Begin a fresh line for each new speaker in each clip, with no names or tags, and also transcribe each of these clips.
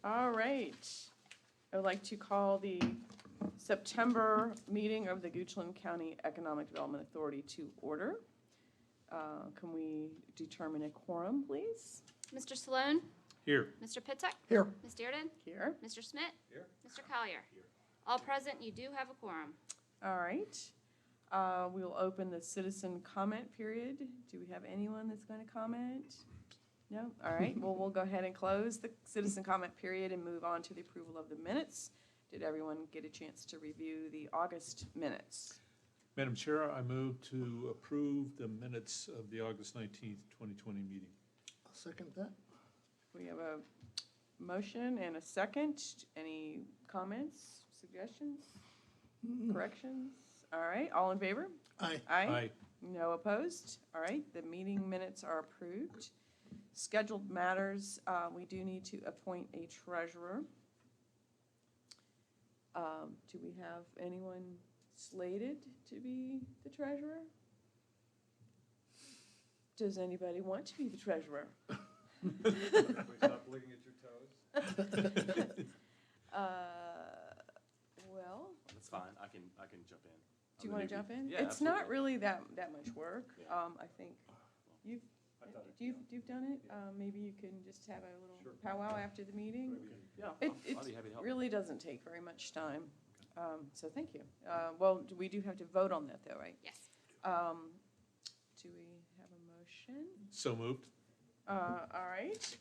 All right. I would like to call the September meeting of the Goochland County Economic Development Authority to order. Can we determine a quorum, please?
Mr. Sloan?
Here.
Mr. Pittuck?
Here.
Ms. Dearden?
Here.
Mr. Schmidt?
Here.
Mr. Collier? Here. All present, you do have a quorum.
All right. We will open the citizen comment period. Do we have anyone that's going to comment? No? All right. Well, we'll go ahead and close the citizen comment period and move on to the approval of the minutes. Did everyone get a chance to review the August minutes?
Madam Chair, I move to approve the minutes of the August 19th, 2020 meeting.
I'll second that.
We have a motion and a second. Any comments, suggestions, corrections? All right, all in favor?
Aye.
Aye.
No opposed? All right, the meeting minutes are approved. Scheduled matters, we do need to appoint a treasurer. Do we have anyone slated to be the treasurer? Does anybody want to be the treasurer?
Stop looking at your toes.
Well,
That's fine, I can jump in.
do you want to jump in?
Yeah,
It's not
absolutely.
really that much work.
Yeah.
I think you've
Yeah.
you've done it. Maybe you can just have a little
Sure.
powwow after the meeting.
Yeah,
It
I'll be happy to help.
really doesn't take very much time. So thank you. Well, we do have to vote on that though, right?
Yes.
Do we have a motion?
So moved.
All right.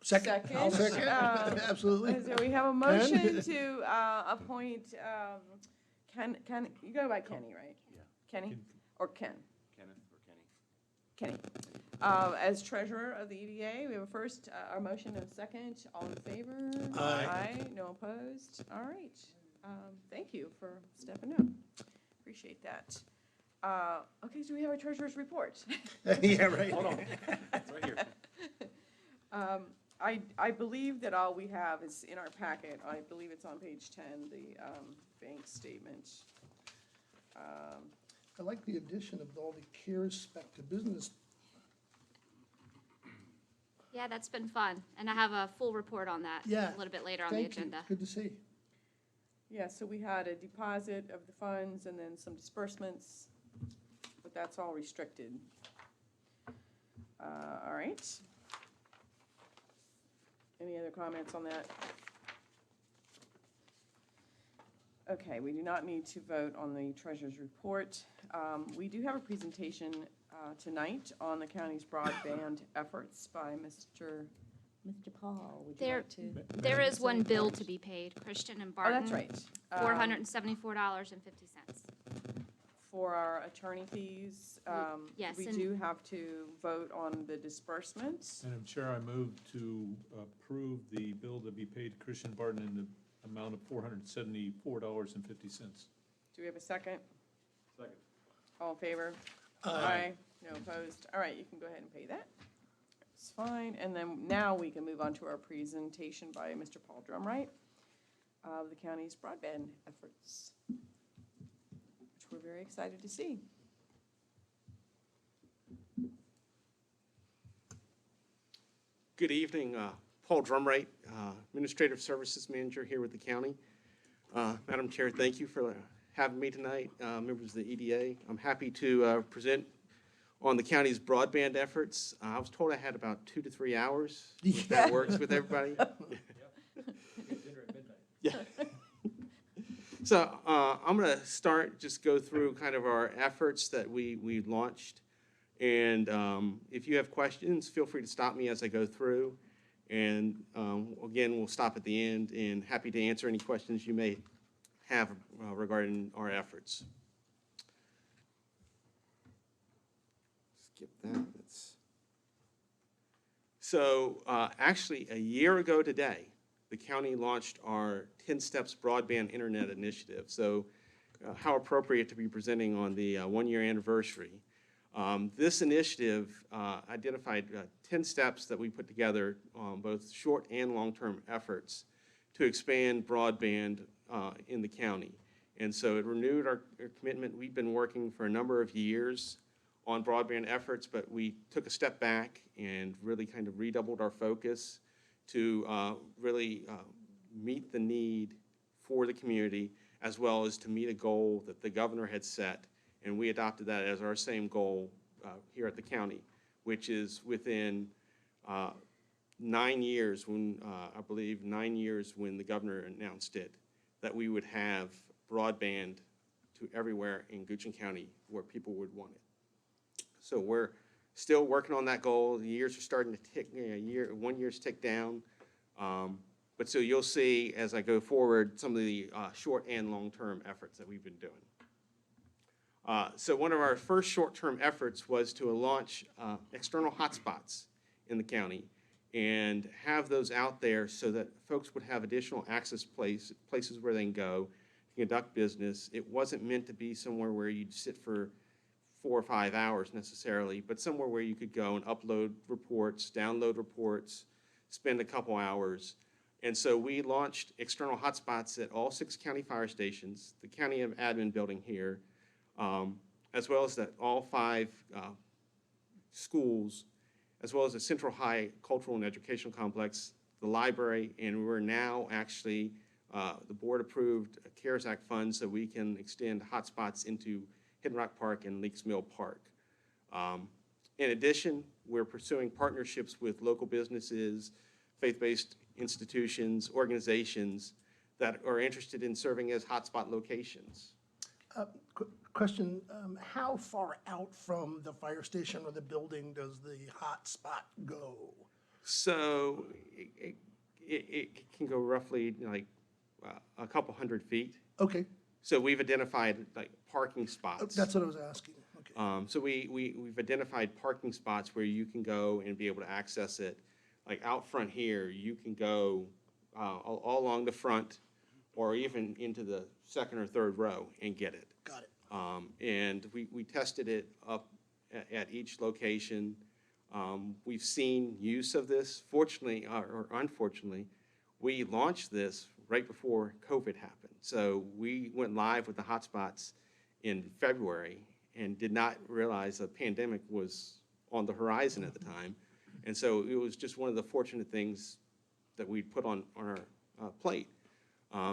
Second. I'll second. Absolutely.
So we have a motion to appoint Ken, you go by Kenny, right?
Yeah.
Kenny or Ken?
Kenneth or Kenny?
Kenny. As treasurer of the EDA, we have a first, our motion and a second. All in favor?
Aye.
No opposed? All right. Thank you for stepping up. Appreciate that. Okay, so we have a treasurer's report.
Yeah, right.
Hold on, it's right here.
I believe that all we have is in our packet. I believe it's on page 10, the bank statement.
I like the addition of all the CARES back to business.
Yeah, that's been fun, and I have a full report on that
Yeah.
a little bit later on the
Thank you.
agenda.
Good to see.
Yeah, so we had a deposit of the funds and then some disbursements, but that's all restricted. All right. Any other comments on that? Okay, we do not need to vote on the treasurer's report. We do have a presentation tonight on the county's broadband efforts by Mr. Paul. Would you
There-
like to?
There is one bill to be paid, Christian and
Oh,
Barton.
that's right.
$474.50.
For our attorney fees,
Yes,
we
and-
do have to vote on the disbursements.
Madam Chair, I move to approve the bill to be paid to Christian Barton in the amount of $474.50.
Do we have a second?
Second.
All in favor?
Aye.
No opposed? All right, you can go ahead and pay that. It's fine. And then now we can move on to our presentation by Mr. Paul Drumright of the county's broadband efforts, which we're very excited to see.
Good evening, Paul Drumright, Administrative Services Manager here with the county. Madam Chair, thank you for having me tonight, members of the EDA. I'm happy to present on the county's broadband efforts. I was told I had about 2 to 3 hours. If that works with everybody.
Dinner at midnight.
Yeah. So I'm going to just go through kind of our efforts that we launched. And if you have questions, feel free to stop me as I go through. And again, we'll stop at the end and happy to answer any questions you may have regarding our efforts. Skip that. So actually, a year ago today, the county launched our 10 Steps Broadband Internet Initiative. So how appropriate to be presenting on the one-year anniversary. This initiative identified 10 steps that we put together on both short and long-term efforts to expand broadband in the county. And so it renewed our commitment. We've been working for a number of years on broadband efforts, but we took a step back and really kind of redoubled our focus to really meet the need for the community, as well as to meet a goal that the governor had set, and we adopted that as our same goal here at the county, which is within 9 years, when I believe 9 years when the governor announced it, that we would have broadband to everywhere in Goochland County where people would want it. So we're still working on that goal. The years are starting to tick, 1 year's ticked down. But so you'll see as I go forward some of the short and long-term efforts that we've been doing. So one of our first short-term efforts was to launch external hotspots in the county and have those out there so that folks would have additional access places where they can go to conduct business. It wasn't meant to be somewhere where you'd sit for 4 or 5 hours necessarily, but somewhere where you could go and upload reports, download reports, spend a couple hours. And so we launched external hotspots at all 6 county fire stations, the county admin building here, as well as at all 5 schools, as well as the Central High Cultural and Educational Complex, the library, and we're now actually, the board approved CARES Act funds so we can extend hotspots into Hidden Rock Park and Leaks Mill Park. In addition, we're pursuing partnerships with local businesses, faith-based institutions, organizations that are interested in serving as hotspot locations.
Question, how far out from the fire station or the building does the hotspot go?
So it can go roughly like a couple 100 feet.
Okay,
So we've identified like parking spots.
that's what I was asking, okay.
So we've identified parking spots where you can go and be able to access it. Like out front here, you can go all along the front or even into the second or third row and get it.
Got it.
And we tested it up at each location. We've seen use of this. Fortunately or unfortunately, we launched this right before COVID happened. So we went live with the hotspots in February and did not realize the pandemic was on the horizon at the time. And so it was just one of the fortunate things that we put on our plate.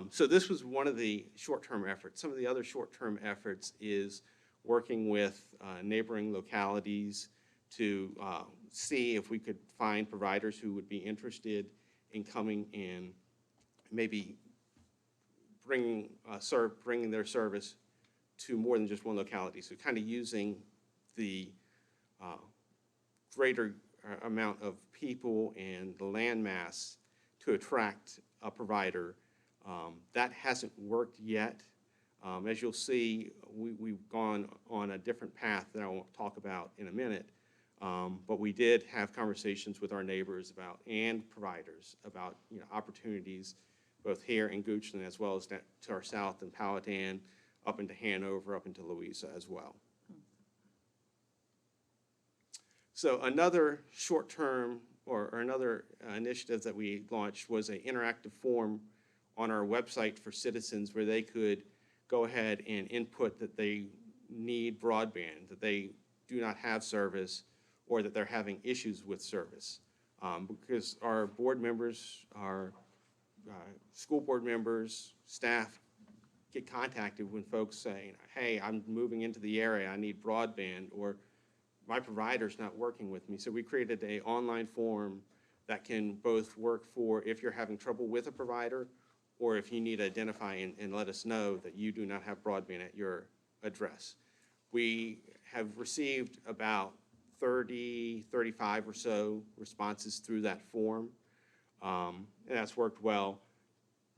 So this was one of the short-term efforts. Some of the other short-term efforts is working with neighboring localities to see if we could find providers who would be interested in coming and maybe bringing their service to more than just one locality. So kind of using the greater amount of people and the land mass to attract a provider. That hasn't worked yet. As you'll see, we've gone on a different path that I won't talk about in a minute. But we did have conversations with our neighbors and providers about opportunities both here in Goochland as well as to our south in Powhatan, up into Hanover, up into Louisa as well. So another short-term or another initiative that we launched was an interactive form on our website for citizens where they could go ahead and input that they need broadband, that they do not have service, or that they're having issues with service. Because our board members, our school board members, staff get contacted when folks say, hey, I'm moving into the area, I need broadband, or my provider's not working with me. So we created an online form that can both work for if you're having trouble with a provider or if you need to identify and let us know that you do not have broadband at your address. We have received about 30, 35 or so responses through that form, and that's worked well.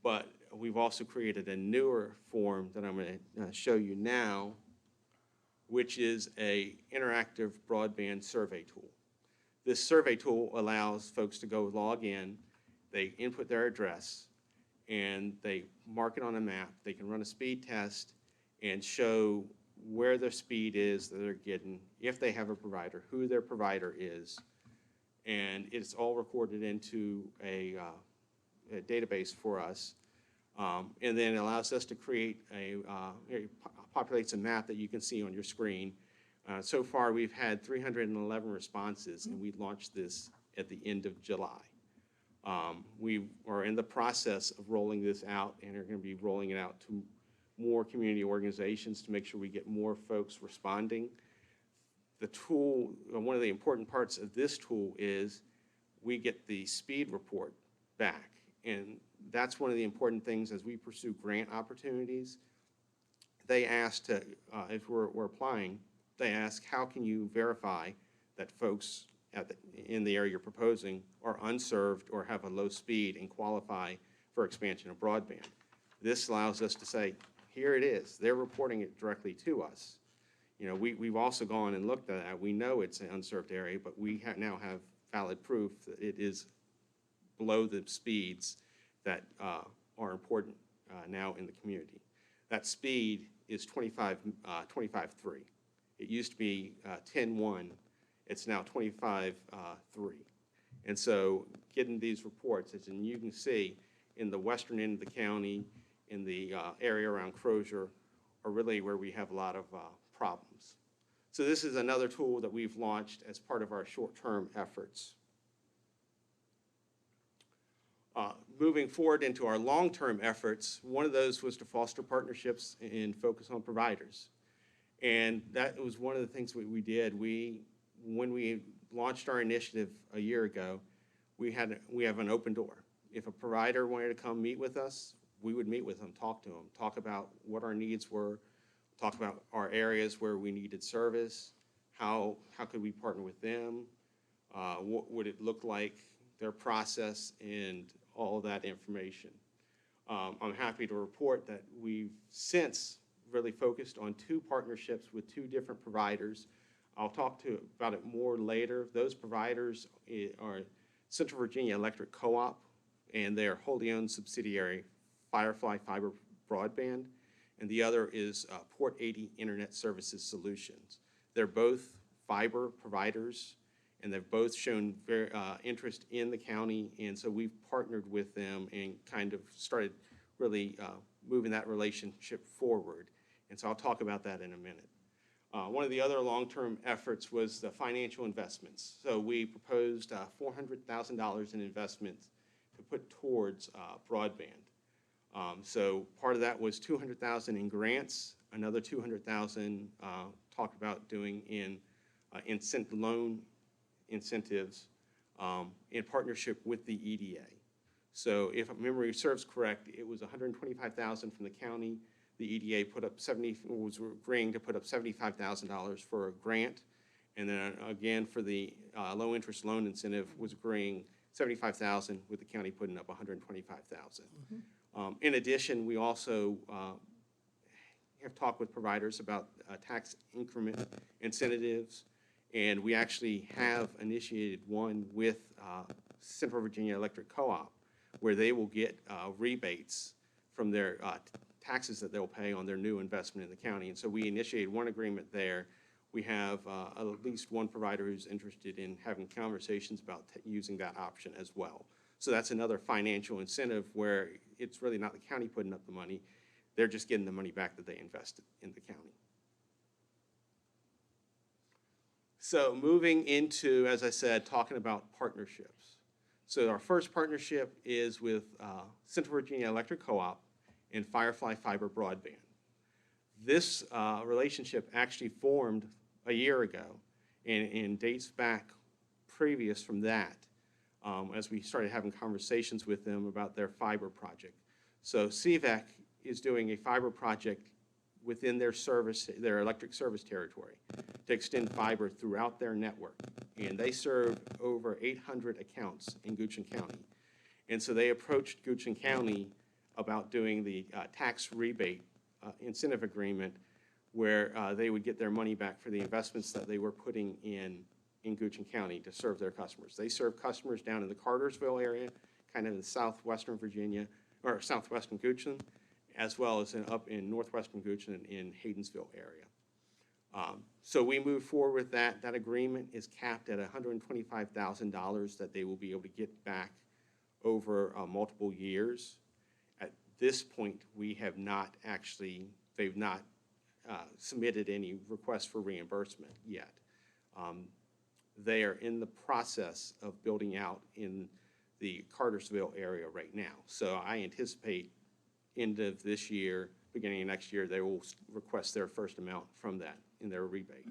But we've also created a newer form that I'm going to show you now, which is an interactive broadband survey tool. This survey tool allows folks to go log in, they input their address, and they mark it on a map. They can run a speed test and show where their speed is that they're getting, if they have a provider, who their provider is, and it's all recorded into a database for us. And then it allows us to create it populates a map that you can see on your screen So far, we've had 311 responses, and we launched this at the end of July. We are in the process of rolling this out and are going to be rolling it out to more community organizations to make sure we get more folks responding. The tool, one of the important parts of this tool is we get the speed report back. And that's one of the important things as we pursue grant opportunities. They ask to, if we're applying, they ask, how can you verify that folks in the area you're proposing are unserved or have a low speed and qualify for expansion of broadband? This allows us to say, here it is. They're reporting it directly to us. You know, we've also gone and looked at that. We know it's an unserved area, but we now have valid proof that it is below the speeds that are important now in the community. That speed is 25.3. It used to be 10.1. It's now 25.3. And so getting these reports, as you can see, in the western end of the county, in the area around Crozier, are really where we have a lot of problems. So this is another tool that we've launched as part of our short-term efforts. Moving forward into our long-term efforts, one of those was to foster partnerships and focus on providers. And that was one of the things we did. When we launched our initiative a year ago, we have an open door. If a provider wanted to come meet with us, we would meet with them, talk to them, talk about what our needs were, talk about our areas where we needed service, how could we partner with them, what would it look like, their process, and all of that information. I'm happy to report that we've since really focused on 2 partnerships with 2 different providers. I'll talk about it more later. Those providers are Central Virginia Electric Co-op and their wholly owned subsidiary, Firefly Fiber Broadband, and the other is Port 80 Internet Services Solutions. They're both fiber providers, and they've both shown very interest in the county, and so we've partnered with them and kind of started really moving that relationship forward. And so I'll talk about that in a minute. One of the other long-term efforts was the financial investments. So we proposed $400,000 in investments to put towards broadband. So part of that was $200,000 in grants, another $200,000 talked about doing in loan incentives in partnership with the EDA. So if memory serves correct, it was $125,000 from the county. The EDA was agreeing to put up $75,000 for a grant, and then again for the low interest loan incentive was agreeing $75,000 with the county putting up $125,000. In addition, we also have talked with providers about tax increment incentives, and we actually have initiated one with Central Virginia Electric Co-op, where they will get rebates from their taxes that they'll pay on their new investment in the county. And so we initiated one agreement there. We have at least one provider who's interested in having conversations about using that option as well. So that's another financial incentive where it's really not the county putting up the money. They're just getting the money back that they invested in the county. So moving into, as I said, talking about partnerships. So our first partnership is with Central Virginia Electric Co-op and Firefly Fiber Broadband. This relationship actually formed a year ago and dates back previous from that as we started having conversations with them about their fiber project. So CVEC is doing a fiber project within their electric service territory to extend fiber throughout their network. And they serve over 800 accounts in Goochland County. And so they approached Goochland County about doing the tax rebate incentive agreement where they would get their money back for the investments that they were putting in Goochland County to serve their customers. They serve customers down in the Cartersville area, kind of in southwestern Virginia, or southwestern Goochland, as well as up in northwestern Goochland in Haydensville area. So we moved forward with that. That agreement is capped at $125,000 that they will be able to get back over multiple years. At this point, they've not submitted any requests for reimbursement yet. They are in the process of building out in the Cartersville area right now. So I anticipate end of this year, beginning of next year, they will request their first amount from that in their rebate.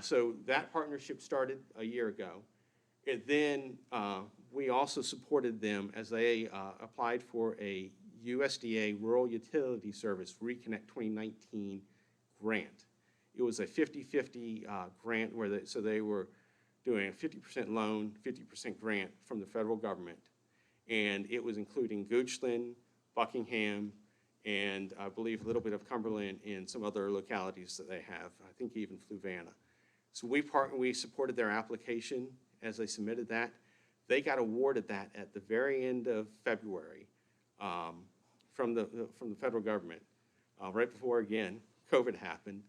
So that partnership started a year ago. And then we also supported them as they applied for a USDA Rural Utility Service Reconnect 2019 grant. It was a 50-50 grant where they were doing a 50% loan, 50% grant from the federal government. And it was including Goochland, Buckingham, and I believe a little bit of Cumberland and some other localities that they have. I think even Fluvanna. So we supported their application as they submitted that. They got awarded that at the very end of February from the federal government, right before, again, COVID happened.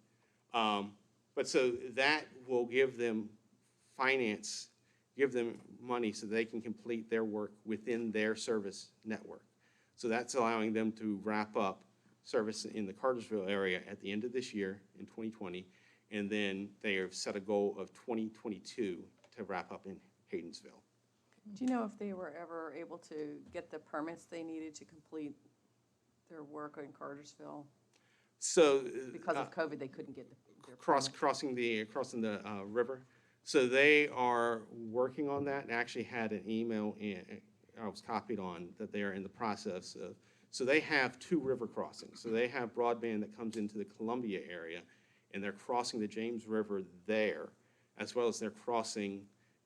But so that will give them money so they can complete their work within their service network. So that's allowing them to wrap up service in the Cartersville area at the end of this year in 2020, and then they have set a goal of 2022 to wrap up in Haydensville.
Do you know if they were ever able to get the permits they needed to complete their work in Cartersville?
So
Because of COVID, they couldn't get their
crossing the river. So they are working on that, and actually had an email I was copied on that they are in the process of. So they have 2 river crossings. So they have Broadband that comes into the Columbia area, and they're crossing the James River there, as well as they're crossing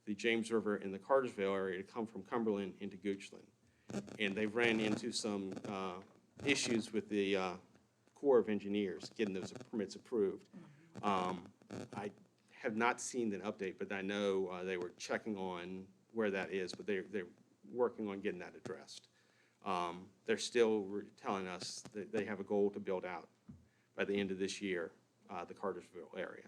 the James River in the Cartersville area to come from Cumberland into Goochland. And they've ran into some issues with the Corps of Engineers getting those permits approved. I have not seen an update, but I know they were checking on where that is, but they're working on getting that addressed. They're still telling us that they have a goal to build out by the end of this year, the Cartersville area.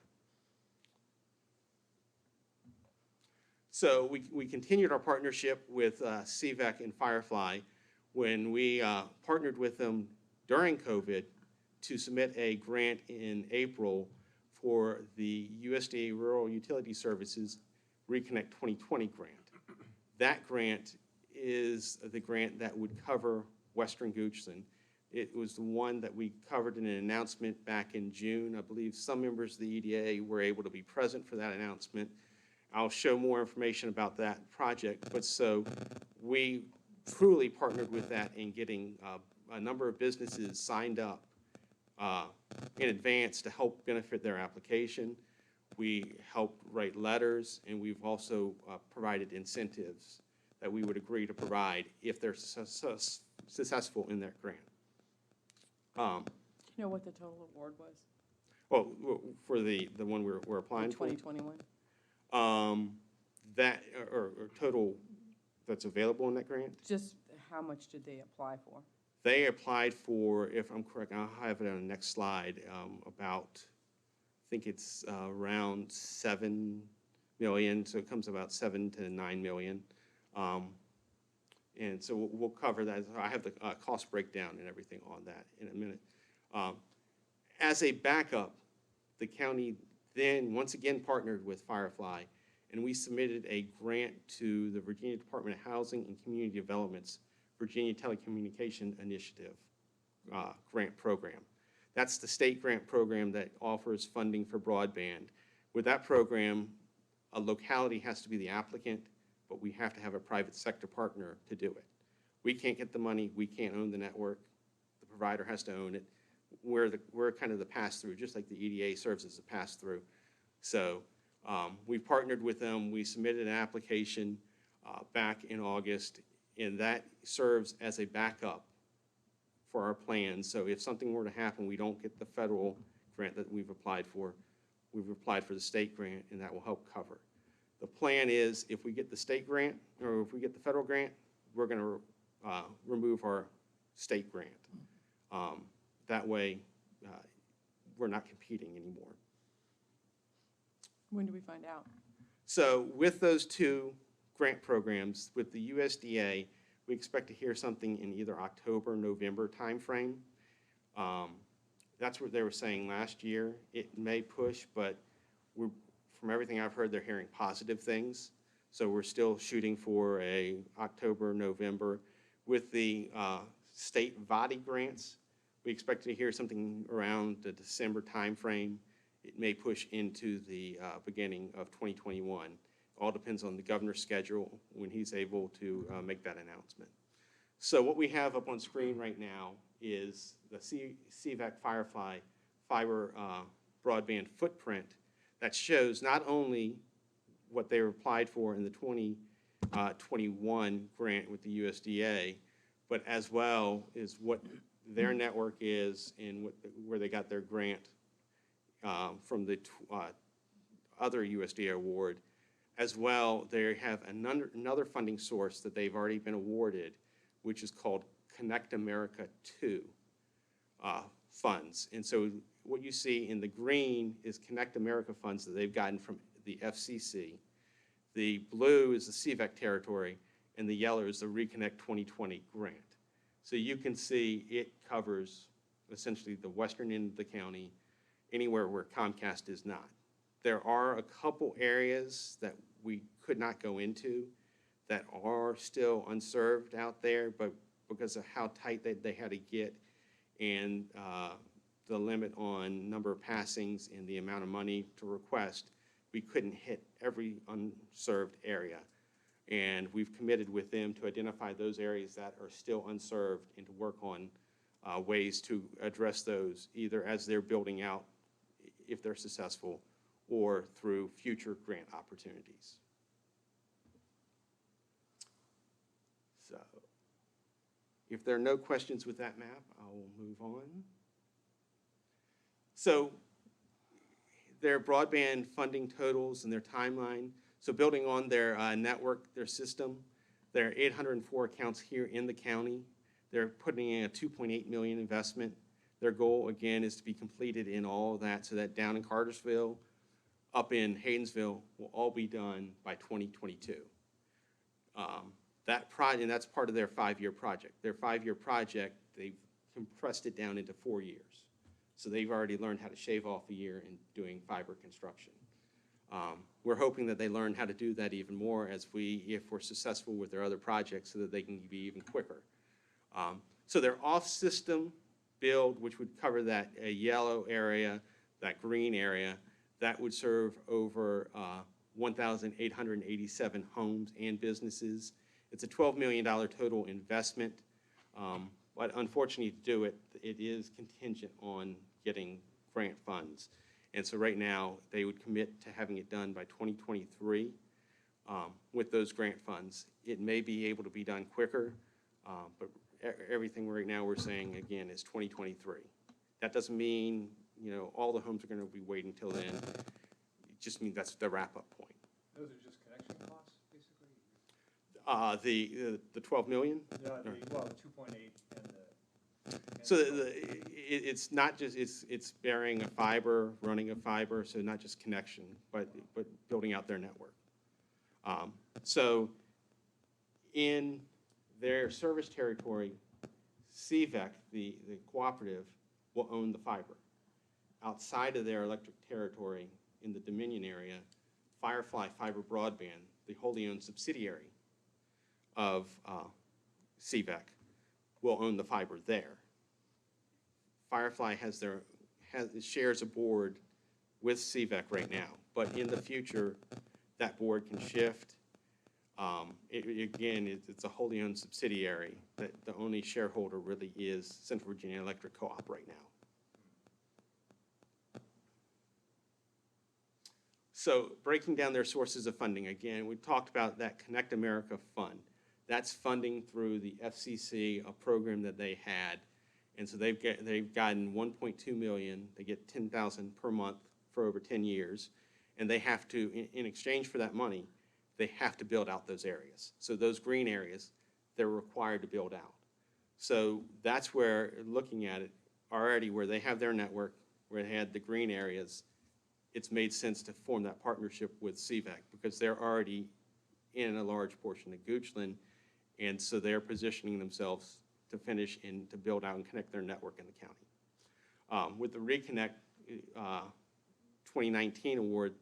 So we continued our partnership with CVEC and Firefly when we partnered with them during COVID to submit a grant in April for the USDA Rural Utility Services Reconnect 2020 grant. That grant is the grant that would cover Western Goochland. It was the one that we covered in an announcement back in June. I believe some members of the EDA were able to be present for that announcement. I'll show more information about that project, but so we truly partnered with that in getting a number of businesses signed up in advance to help benefit their application. We helped write letters, and we've also provided incentives that we would agree to provide if they're successful in that grant.
Do you know what the total award was
Well, for the one we're applying
in
for,
2021?
that or total that's available in that grant.
Just how much did they apply for?
They applied for, if I'm correct, I'll have it on the next slide, about, I think it's around 7 million, so it comes about 7 to 9 million. And so we'll cover that. I have the cost breakdown and everything on that in a minute. As a backup, the county then once again partnered with Firefly, and we submitted a grant to the Virginia Department of Housing and Community Development's Virginia Telecommunication Initiative grant program. That's the state grant program that offers funding for broadband. With that program, a locality has to be the applicant, but we have to have a private sector partner to do it. We can't get the money, we can't own the network, the provider has to own it. We're kind of the pass-through, just like the EDA serves as a pass-through. So we partnered with them, we submitted an application back in August, and that serves as a backup for our plans. So if something were to happen, we don't get the federal grant that we've applied for the state grant, and that will help cover. The plan is if we get the state grant, or if we get the federal grant, we're going to remove our state grant. That way, we're not competing anymore.
When do we find out?
So with those 2 grant programs, with the USDA, we expect to hear something in either October, November timeframe. That's what they were saying last year. It may push, but from everything I've heard, they're hearing positive things. So we're still shooting for a October, November. With the state VADI grants, we expect to hear something around the December timeframe. It may push into the beginning of 2021. All depends on the governor's schedule when he's able to make that announcement. So what we have up on screen right now is the CVEC Firefly fiber broadband footprint that shows not only what they applied for in the 2021 grant with the USDA, but as well as what their network is and where they got their grant from the other USDA award. As well, they have another funding source that they've already been awarded, which is called Connect America 2 funds. And so what you see in the green is Connect America funds that they've gotten from the FCC. The blue is the CVEC territory, and the yellow is the Reconnect 2020 grant. So you can see it covers essentially the western end of the county, anywhere where Comcast is not. There are a couple areas that we could not go into that are still unserved out there, but because of how tight they had to get and the limit on number of passings and the amount of money to request, we couldn't hit every unserved area. And we've committed with them to identify those areas that are still unserved and to work on ways to address those, either as they're building out, if they're successful, or through future grant opportunities. So, if there are no questions with that map, I will move on. So, their broadband funding totals and their timeline. So building on their network, their system, there are 804 accounts here in the county. They're putting in a $2.8 million investment. Their goal, again, is to be completed in all of that, so that down in Cartersville, up in Haydensville, will all be done by 2022. And that's part of their 5-year project. Their 5-year project, they've compressed it down into 4 years. So they've already learned how to shave off a year in doing fiber construction. We're hoping that they learn how to do that even more if we're successful with their other projects, so that they can be even quicker. So their off-system build, which would cover that yellow area, that green area, that would serve over 1,887 homes and businesses. It's a $12 million total investment, but unfortunately to do it, it is contingent on getting grant funds. And so right now, they would commit to having it done by 2023 with those grant funds. It may be able to be done quicker, but everything right now we're saying, again, is 2023. That doesn't mean, all the homes are going to be waiting till then. It just means that's the wrap-up point.
Those are just connection costs, basically?
The 12 million?
No, the 2.8 and the.
So it's not just, it's burying a fiber, running a fiber, so not just connection, but building out their network. So in their service territory, CVEC, the cooperative, will own the fiber. Outside of their electric territory, in the Dominion area, Firefly Fiber Broadband, the wholly owned subsidiary of CVEC, will own the fiber there. Firefly shares a board with CVEC right now, but in the future, that board can shift. It's a wholly owned subsidiary. That the only shareholder really is Central Virginia Electric Co-op right now. So breaking down their sources of funding, again, we talked about that Connect America Fund. That's funding through the FCC, a program that they had. And so they've gotten $1.2 million. They get $10,000 per month for over 10 years. And they have to, in exchange for that money, they have to build out those areas. So those green areas, they're required to build out. So that's where, looking at it already, where they have their network, where they had the green areas, it's made sense to form that partnership with CVEC because they're already in a large portion of Goochland, and so they're positioning themselves to finish and to build out and connect their network in the county. With the Reconnect 2019 award,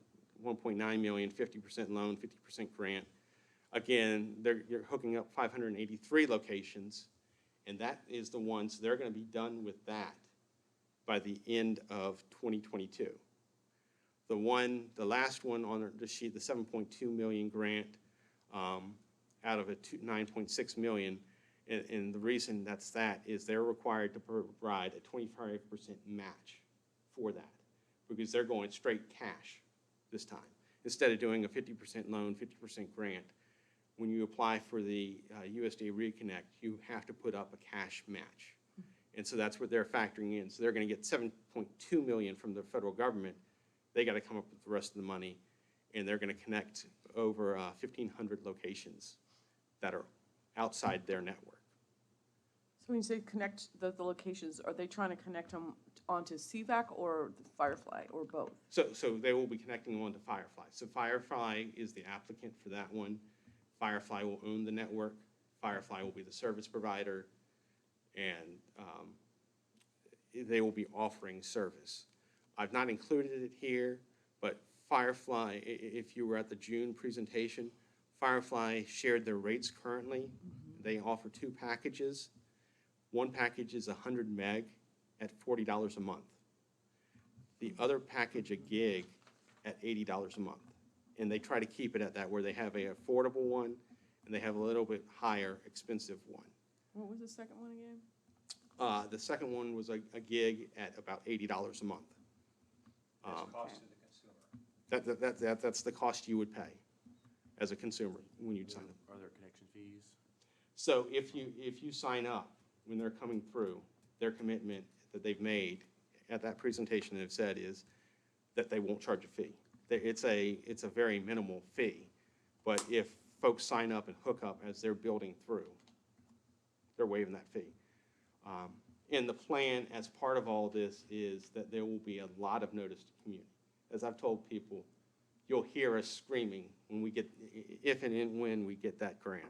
1.9 million, 50% loan, 50% grant. Again, you're hooking up 583 locations, and that is the ones, they're going to be done with that by the end of 2022. The last one on the sheet, the 7.2 million grant out of a 9.6 million, and the reason that is they're required to provide a 25% match for that, because they're going straight cash this time. Instead of doing a 50% loan, 50% grant, when you apply for the USDA Reconnect, you have to put up a cash match. And so that's what they're factoring in. So they're going to get 7.2 million from the federal government. They got to come up with the rest of the money, and they're going to connect over 1,500 locations that are outside their network.
So when you say connect the locations, are they trying to connect them onto CVEC or the Firefly, or both?
So they will be connecting on to Firefly. So Firefly is the applicant for that one. Firefly will own the network. Firefly will be the service provider, and they will be offering service. I've not included it here, but Firefly, if you were at the June presentation, Firefly shared their rates currently. They offer 2 packages. One package is 100 meg at $40 a month. The other package, a gig, at $80 a month. And they try to keep it at that, where they have an affordable one and they have a little bit higher expensive one.
What was the second one again?
The second one was a gig at about $80 a month.
That's cost to the consumer.
That's the cost you would pay as a consumer when you sign up.
Are there connection fees?
So if you sign up when they're coming through, their commitment that they've made at that presentation they've said is that they won't charge a fee. It's a very minimal fee, but if folks sign up and hook up as they're building through, they're waiving that fee. And the plan as part of all this is that there will be a lot of notice to community. As I've told people, you'll hear us screaming when we get, if and when we get that grant.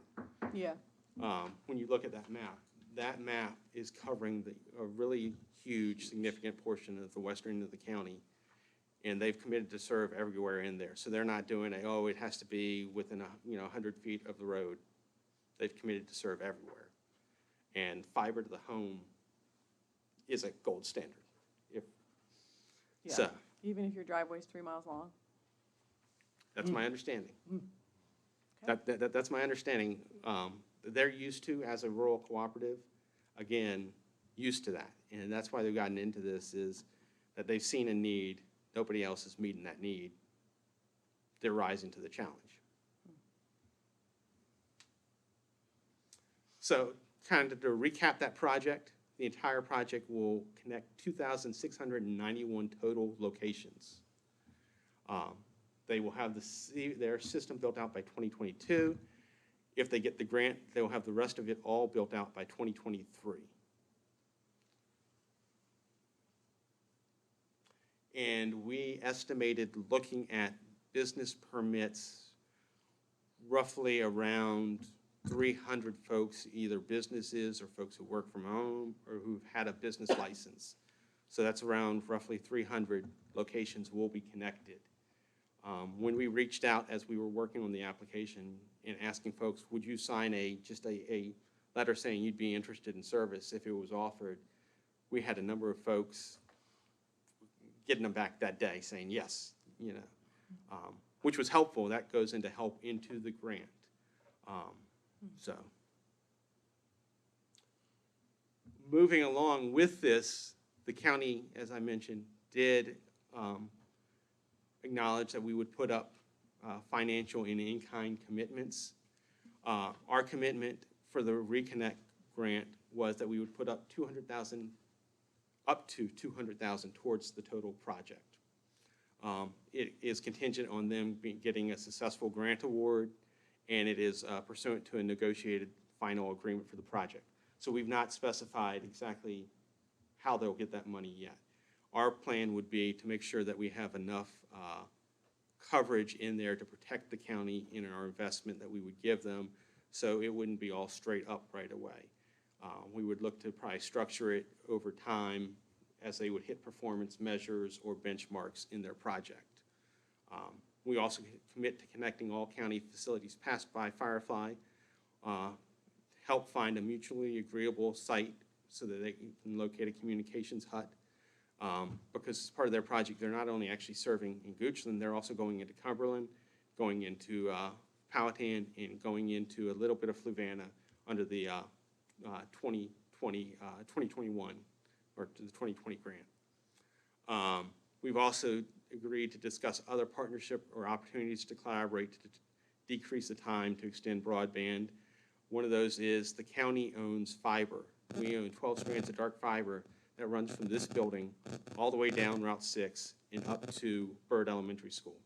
Yeah.
When you look at that map is covering a really huge, significant portion of the western end of the county, and they've committed to serve everywhere in there. So they're not doing it has to be within 100 feet of the road. They've committed to serve everywhere, and fiber to the home is a gold standard.
Yeah.
So
Even if your driveway's 3 miles long?
that's my understanding. That's my understanding. They're used to, as a rural cooperative, again, used to that. And that's why they've gotten into this, is that they've seen a need. Nobody else is meeting that need. They're rising to the challenge. So kind of to recap that project, the entire project will connect 2,691 total locations. They will have their system built out by 2022. If they get the grant, they will have the rest of it all built out by 2023. And we estimated, looking at business permits, roughly around 300 folks, either businesses or folks who work from home or who've had a business license. So that's around roughly 300 locations will be connected. When we reached out as we were working on the application and asking folks, would you sign just a letter saying you'd be interested in service if it was offered, we had a number of folks getting them back that day saying yes, which was helpful. That goes into help into the grant. So moving along with this, the county, as I mentioned, did acknowledge that we would put up financial and in-kind commitments. Our commitment for the Reconnect grant was that we would put up up to $200,000 towards the total project. It is contingent on them getting a successful grant award, and it is pursuant to a negotiated final agreement for the project. So we've not specified exactly how they'll get that money yet. Our plan would be to make sure that we have enough coverage in there to protect the county in our investment that we would give them, so it wouldn't be all straight up right away. We would look to probably structure it over time as they would hit performance measures or benchmarks in their project. We also commit to connecting all county facilities passed by Firefly, help find a mutually agreeable site so that they can locate a communications hut. Because as part of their project, they're not only actually serving in Goochland, they're also going into Cumberland, going into Powhatan, and going into a little bit of Fluvanna under the 2021, or to the 2020 grant. We've also agreed to discuss other partnership or opportunities to collaborate to decrease the time to extend broadband. One of those is the county owns fiber. We own 12 strands of dark fiber that runs from this building all the way down Route 6 and up to Byrd Elementary School.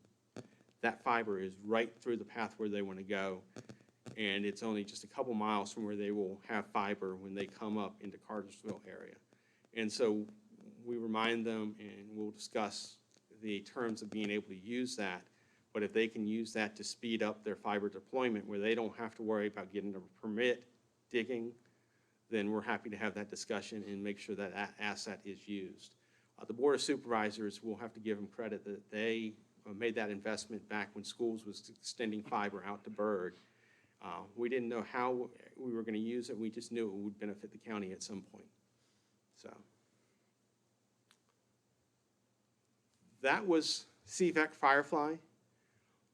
That fiber is right through the path where they want to go, and it's only just a couple miles from where they will have fiber when they come up into Cartersville area. And so we remind them, and we'll discuss the terms of being able to use that, but if they can use that to speed up their fiber deployment where they don't have to worry about getting a permit, digging, then we're happy to have that discussion and make sure that that asset is used. The Board of Supervisors will have to give them credit that they made that investment back when schools was extending fiber out to Byrd. We didn't know how we were going to use it. We just knew it would benefit the county at some point. So that was CVEC Firefly.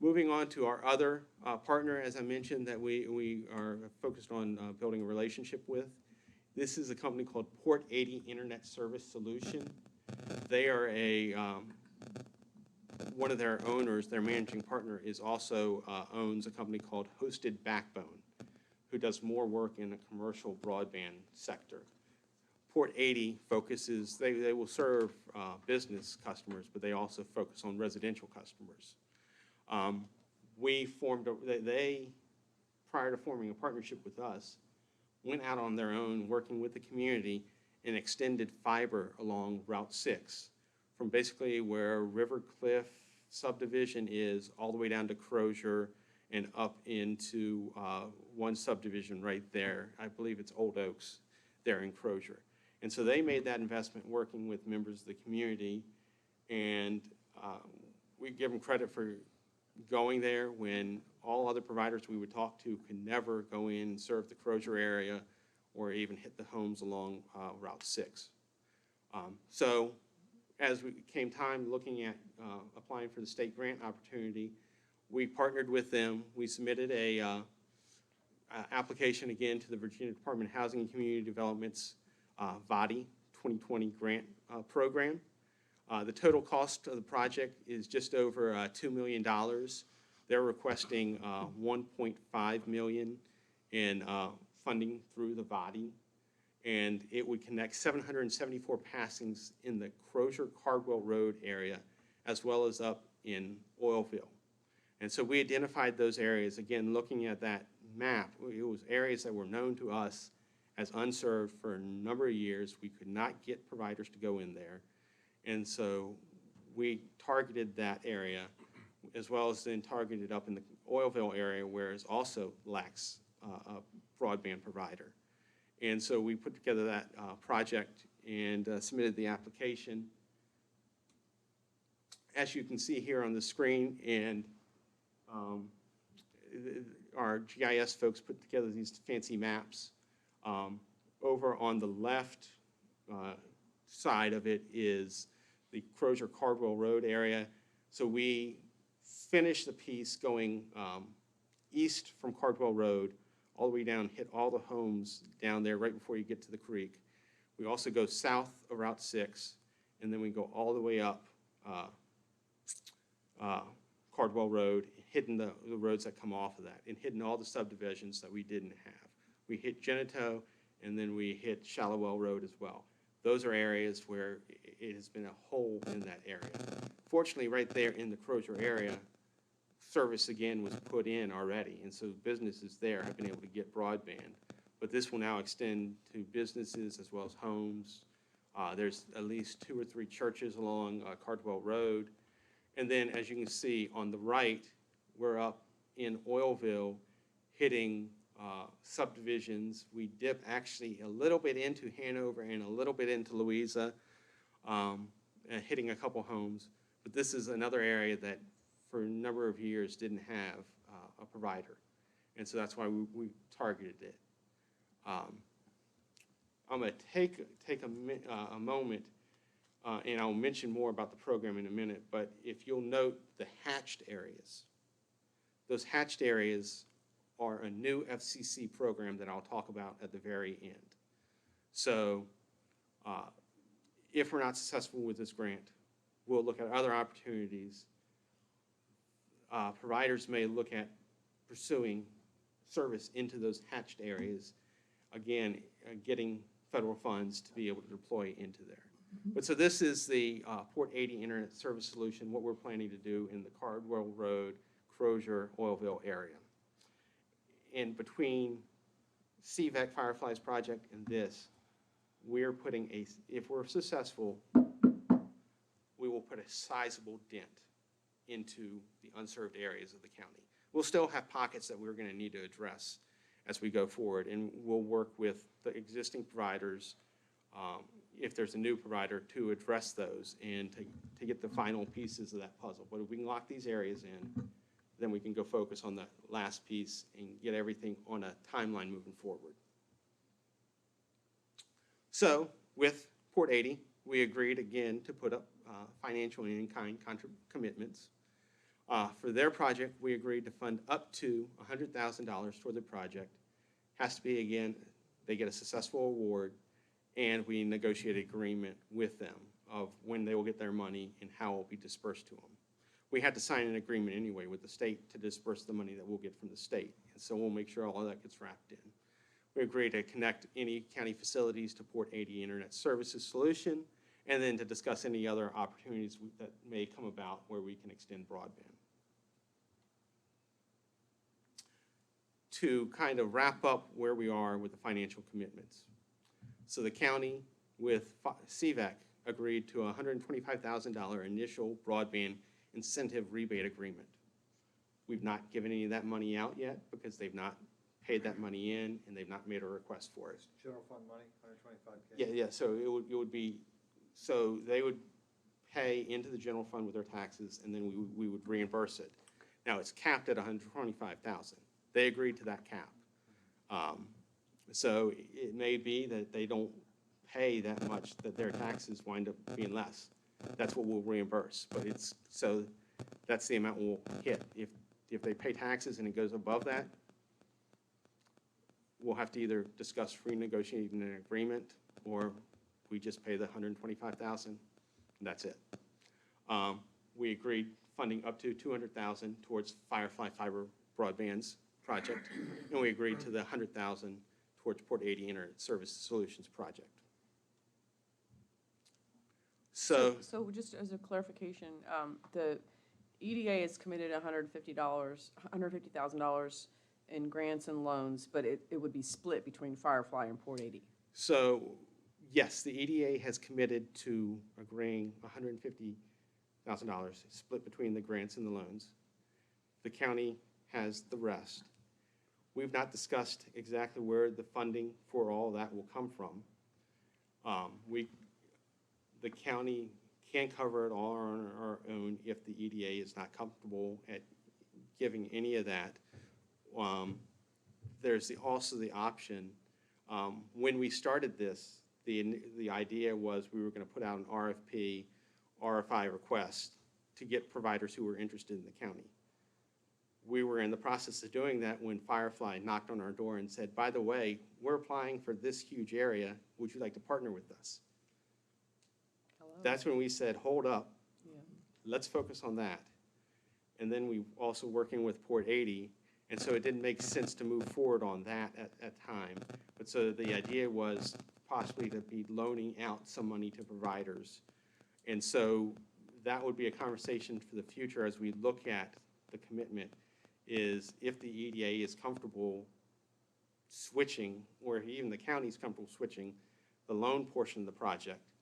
Moving on to our other partner, as I mentioned, that we are focused on building a relationship with. This is a company called Port 80 Internet Service Solution. They are one of their owners, their managing partner, is also owns a company called Hosted Backbone, who does more work in the commercial broadband sector. Port 80 focuses, they will serve business customers, but they also focus on residential customers. They, prior to forming a partnership with us, went out on their own, working with the community, and extended fiber along Route 6, from basically where River Cliff subdivision is, all the way down to Crozier, and up into one subdivision right there. I believe it's Old Oaks there in Crozier. And so they made that investment working with members of the community, and we give them credit for going there when all other providers we would talk to could never go in and serve the Crozier area or even hit the homes along Route 6. So as we came time looking at applying for the state grant opportunity, we partnered with them. We submitted a application again to the Virginia Department of Housing and Community Development's VADI 2020 grant program. The total cost of the project is just over $2 million. They're requesting $1.5 million in funding through the VADI, and it would connect 774 passings in the Crozier-Cardwell Road area, as well as up in Oilville. And so we identified those areas. Again, looking at that map, it was areas that were known to us as unserved for a number of years. We could not get providers to go in there. And so we targeted that area, as well as then targeted up in the Oilville area, where it also lacks a broadband provider. And so we put together that project and submitted the application. As you can see here on the screen, and our GIS folks put together these fancy maps. Over on the left side of it is the Crozier-Cardwell Road area. So we finished the piece going east from Cardwell Road, all the way down, hit all the homes down there right before you get to the creek. We also go south of Route 6, and then we go all the way up Cardwell Road, hitting the roads that come off of that, and hitting all the subdivisions that we didn't have. We hit Genito, and then we hit Shallowwell Road as well. Those are areas where it has been a hole in that area. Fortunately, right there in the Crozier area, service again was put in already, and so businesses there have been able to get broadband. But this will now extend to businesses as well as homes. There's at least 2 or 3 churches along Cardwell Road. And then, as you can see on the right, we're up in Oilville hitting subdivisions. We dip actually a little bit into Hanover and a little bit into Louisa. hitting a couple homes. But this is another area that for a number of years didn't have a provider. And so that's why we targeted it. I'm going to take a moment, and I'll mention more about the program in a minute, but if you'll note the hatched areas, those hatched areas are a new FCC program that I'll talk about at the very end. So if we're not successful with this grant, we'll look at other opportunities. Providers may look at pursuing service into those hatched areas, again, getting federal funds to be able to deploy into there. But so this is the Port 80 Internet Service Solution, what we're planning to do in the Cardwell Road, Crozier, Oilville area. And between CVEC Firefly's project and this, we're putting if we're successful, we will put a sizable dent into the unserved areas of the county. We'll still have pockets that we're going to need to address as we go forward, and we'll work with the existing providers, if there's a new provider, to address those and to get the final pieces of that puzzle. But if we can lock these areas in, then we can go focus on the last piece and get everything on a timeline moving forward. So with Port 80, we agreed again to put up financial and in-kind commitments. For their project, we agreed to fund up to $100,000 toward the project. Has to be, again, they get a successful award, and we negotiate an agreement with them of when they will get their money and how it will be dispersed to them. We had to sign an agreement anyway with the state to disperse the money that we'll get from the state, and so we'll make sure all of that gets wrapped in. We agreed to connect any county facilities to Port 80 Internet Services Solution, and then to discuss any other opportunities that may come about where we can extend broadband. To kind of wrap up where we are with the financial commitments. So the county with CVEC agreed to a $125,000 initial broadband incentive rebate agreement. We've not given any of that money out yet because they've not paid that money in and they've not made a request for it.
General fund money, 125K?
Yeah, so it would be, so they would pay into the general fund with their taxes and then we would reimburse it. Now it's capped at $125,000. They agreed to that cap. So it may be that they don't pay that much, that their taxes wind up being less. That's what we'll reimburse, but so that's the amount we'll hit. If they pay taxes and it goes above that, we'll have to either discuss renegotiating an agreement or we just pay the $125,000 and that's it. We agreed funding up to $200,000 towards Firefly Fiber Broadband's project, and we agreed to the $100,000 towards Port 80 Internet Service Solutions project. So
just as a clarification, the EDA is committed $150,000 in grants and loans, but it would be split between Firefly and Port 80.
So yes, the EDA has committed to agreeing $150,000 split between the grants and the loans. The county has the rest. We've not discussed exactly where the funding for all that will come from. The county can cover it all on our own if the EDA is not comfortable at giving any of that. There's also the option, when we started this, the idea was we were going to put out an RFP, RFI request to get providers who were interested in the county. We were in the process of doing that when Firefly knocked on our door and said, by the way, we're applying for this huge area. Would you like to partner with us?
Hello?
That's when we said, hold up,
Yeah.
let's focus on that. And then we also working with Port 80, and so it didn't make sense to move forward on that at time. But so the idea was possibly to be loaning out some money to providers. And so that would be a conversation for the future as we look at the commitment, is if the EDA is comfortable switching, or even the county's comfortable switching, the loan portion of the project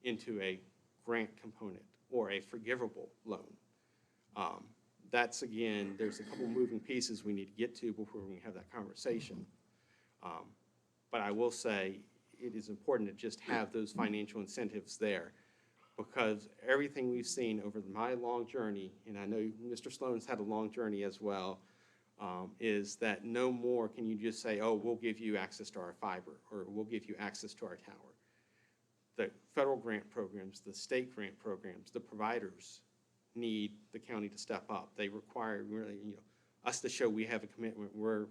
into a grant component or a forgivable loan. That's, again, there's a couple moving pieces we need to get to before we can have that conversation. But I will say it is important to just have those financial incentives there. because everything we've seen over my long journey, and I know Mr. Sloan's had a long journey as well, is that no more can you just say, oh, we'll give you access to our fiber, or we'll give you access to our tower. The federal grant programs, the state grant programs, the providers need the county to step up. They require really, us to show we have a commitment, we're,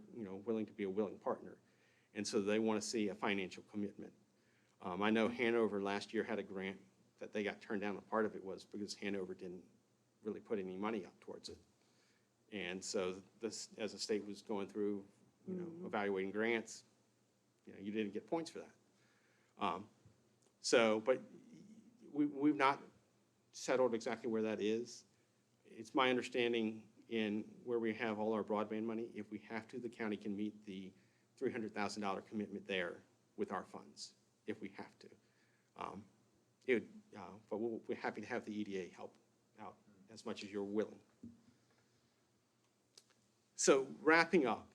willing to be a willing partner. And so they want to see a financial commitment. I know Hanover last year had a grant that they got turned down. A part of it was because Hanover didn't really put any money up towards it. And so this, as the state was going through, evaluating grants, you didn't get points for that. But we've not settled exactly where that is. It's my understanding in where we have all our broadband money, if we have to, the county can meet the $300,000 commitment there with our funds, if we have to. But we're happy to have the EDA help out as much as you're willing. So wrapping up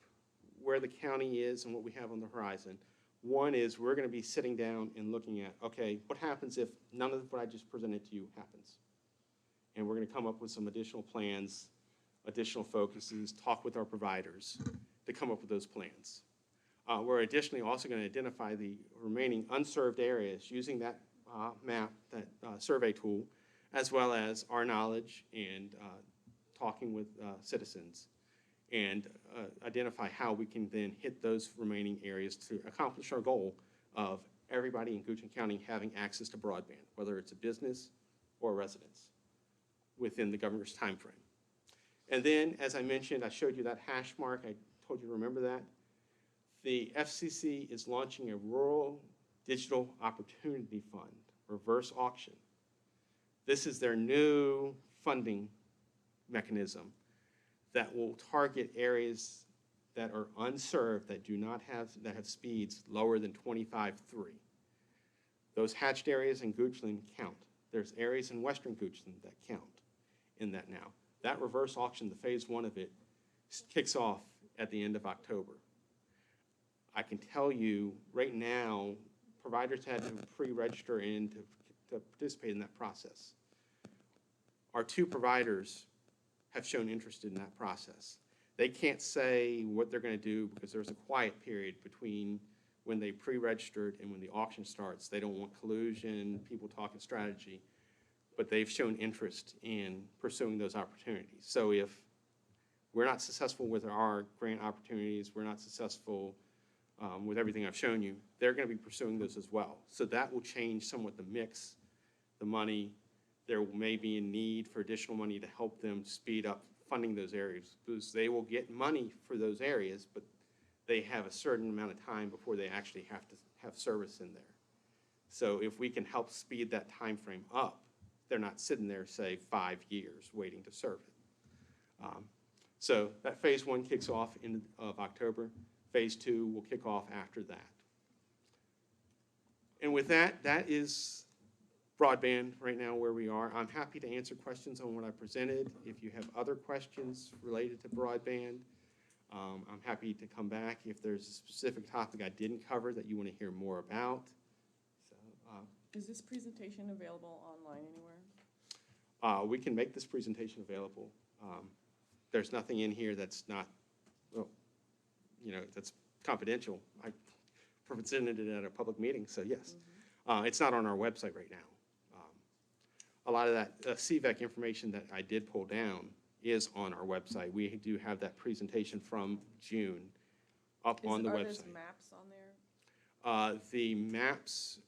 where the county is and what we have on the horizon, one is we're going to be sitting down and looking at, okay, what happens if none of what I just presented to you happens? And we're going to come up with some additional plans, additional focuses, talk with our providers to come up with those plans. We're additionally also going to identify the remaining unserved areas using that map, that survey tool, as well as our knowledge and talking with citizens, and identify how we can then hit those remaining areas to accomplish our goal of everybody in Goochland County having access to broadband, whether it's a business or a residence, within the governor's timeframe. And then, as I mentioned, I showed you that hash mark. I told you to remember that. The FCC is launching a Rural Digital Opportunity Fund, reverse auction. This is their new funding mechanism that will target areas that are unserved, that do not have, that have speeds lower than 25.3. Those hatched areas in Goochland count. There's areas in western Goochland that count in that now. That reverse auction, the phase 1 of it, kicks off at the end of October. I can tell you right now, providers had to pre-register in to participate in that process. Our 2 providers have shown interest in that process. They can't say what they're going to do because there's a quiet period between when they pre-registered and when the auction starts. They don't want collusion, people talking strategy, but they've shown interest in pursuing those opportunities. So if we're not successful with our grant opportunities, we're not successful with everything I've shown you, they're going to be pursuing those as well. So that will change somewhat the mix, the money. There may be a need for additional money to help them speed up funding those areas, because they will get money for those areas, but they have a certain amount of time before they actually have to have service in there. So if we can help speed that time frame up, they're not sitting there, say, 5 years waiting to serve it. So that phase 1 kicks off in of October. Phase 2 will kick off after that. And with that, that is broadband right now where we are. I'm happy to answer questions on what I presented. If you have other questions related to broadband, I'm happy to come back if there's a specific topic I didn't cover that you want to hear more about. So,
Is this presentation available online anywhere?
we can make this presentation available. There's nothing in here that's not, well, that's confidential. I presented it at a public meeting, so yes. It's not on our website right now. A lot of that CVEC information that I did pull down is on our website. We do have that presentation from June up on the website.
Are those maps on there?
The maps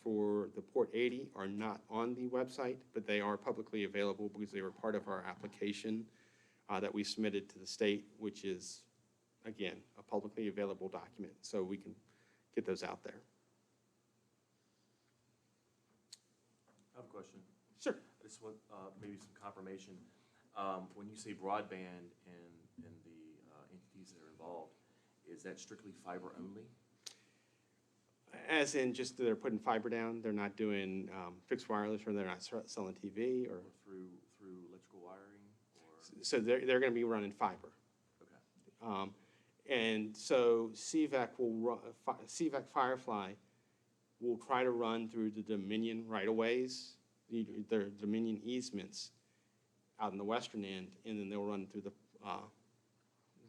for the Port 80 are not on the website, but they are publicly available because they were part of our application that we submitted to the state, which is, again, a publicly available document, so we can get those out there.
I have a question.
Sure.
I just want maybe some confirmation. When you say broadband and the entities that are involved, is that strictly fiber only?
As in just they're putting fiber down, they're not doing fixed wireless, or they're not selling TV, or?
Through electrical wiring? Or?
So they're going to be running fiber.
Okay.
And so CVEC will run, CVEC Firefly will try to run through the Dominion right-of-ways their Dominion easements out in the western end, and then they'll run through the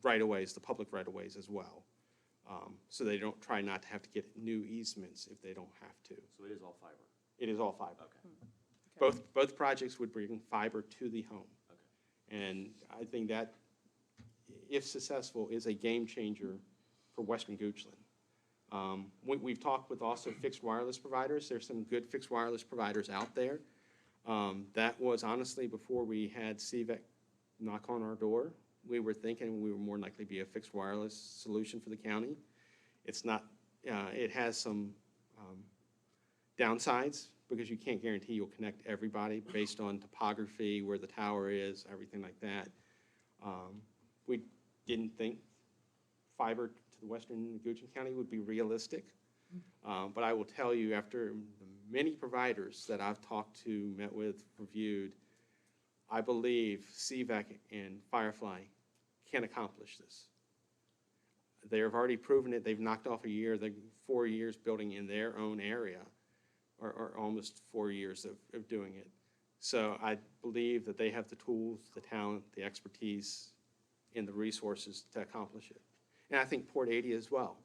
right-of-ways, the public right-of-ways as well. So they don't, try not to have to get new easements if they don't have to.
So it is all fiber?
It is all fiber.
Okay.
Both projects would bring fiber to the home.
Okay.
And I think that, if successful, is a game changer for Western Goochland. We've talked with also fixed wireless providers. There's some good fixed wireless providers out there. That was honestly before we had CVEC knock on our door. We were thinking we were more likely to be a fixed wireless solution for the county. It's not, it has some downsides because you can't guarantee you'll connect everybody based on topography, where the tower is, everything like that. We didn't think fiber to the western Goochland County would be realistic. But I will tell you, after the many providers that I've talked to, met with, reviewed, I believe CVEC and Firefly can accomplish this. They have already proven it. They've knocked off a year, 4 years building in their own area, or almost 4 years of doing it. So I believe that they have the tools, the talent, the expertise, and the resources to accomplish it. And I think Port 80 as well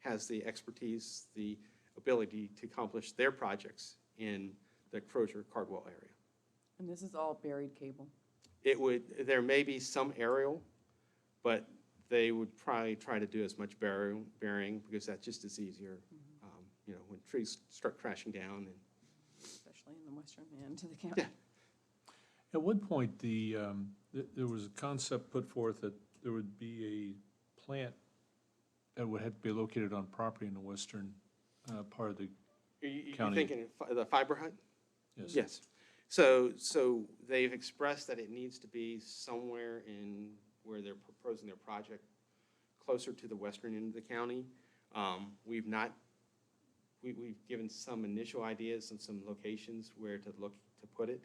has the expertise, the ability to accomplish their projects in the Crozier-Cardwell area.
And this is all buried cable.
There may be some aerial, but they would probably try to do as much burying because that just is easier. You know, when trees start crashing down. And
Especially in the western end of the county.
Yeah.
At one point, there was a concept put forth that there would be a plant that would have to be located on property in the western part of the
You're
county.
thinking the fiber hut?
Yes.
Yes. So they've expressed that it needs to be somewhere in where they're proposing their project closer to the western end of the county. We've given some initial ideas and some locations where to look to put it.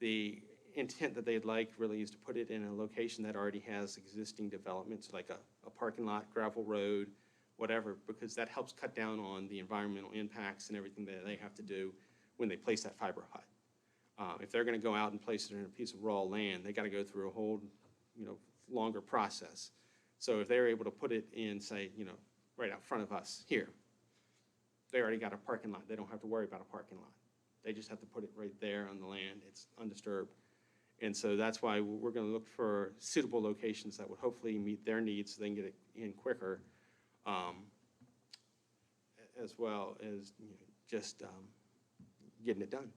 The intent that they'd like really is to put it in a location that already has existing developments, like a parking lot, gravel road, whatever, because that helps cut down on the environmental impacts and everything that they have to do when they place that fiber hut. If they're going to go out and place it in a piece of raw land, they got to go through a whole, longer process. So if they're able to put it in, say, right out front of us here, they already got a parking lot. They don't have to worry about a parking lot. They just have to put it right there on the land. It's undisturbed. And so that's why we're going to look for suitable locations that would hopefully meet their needs so they can get it in quicker, as well as just getting it done.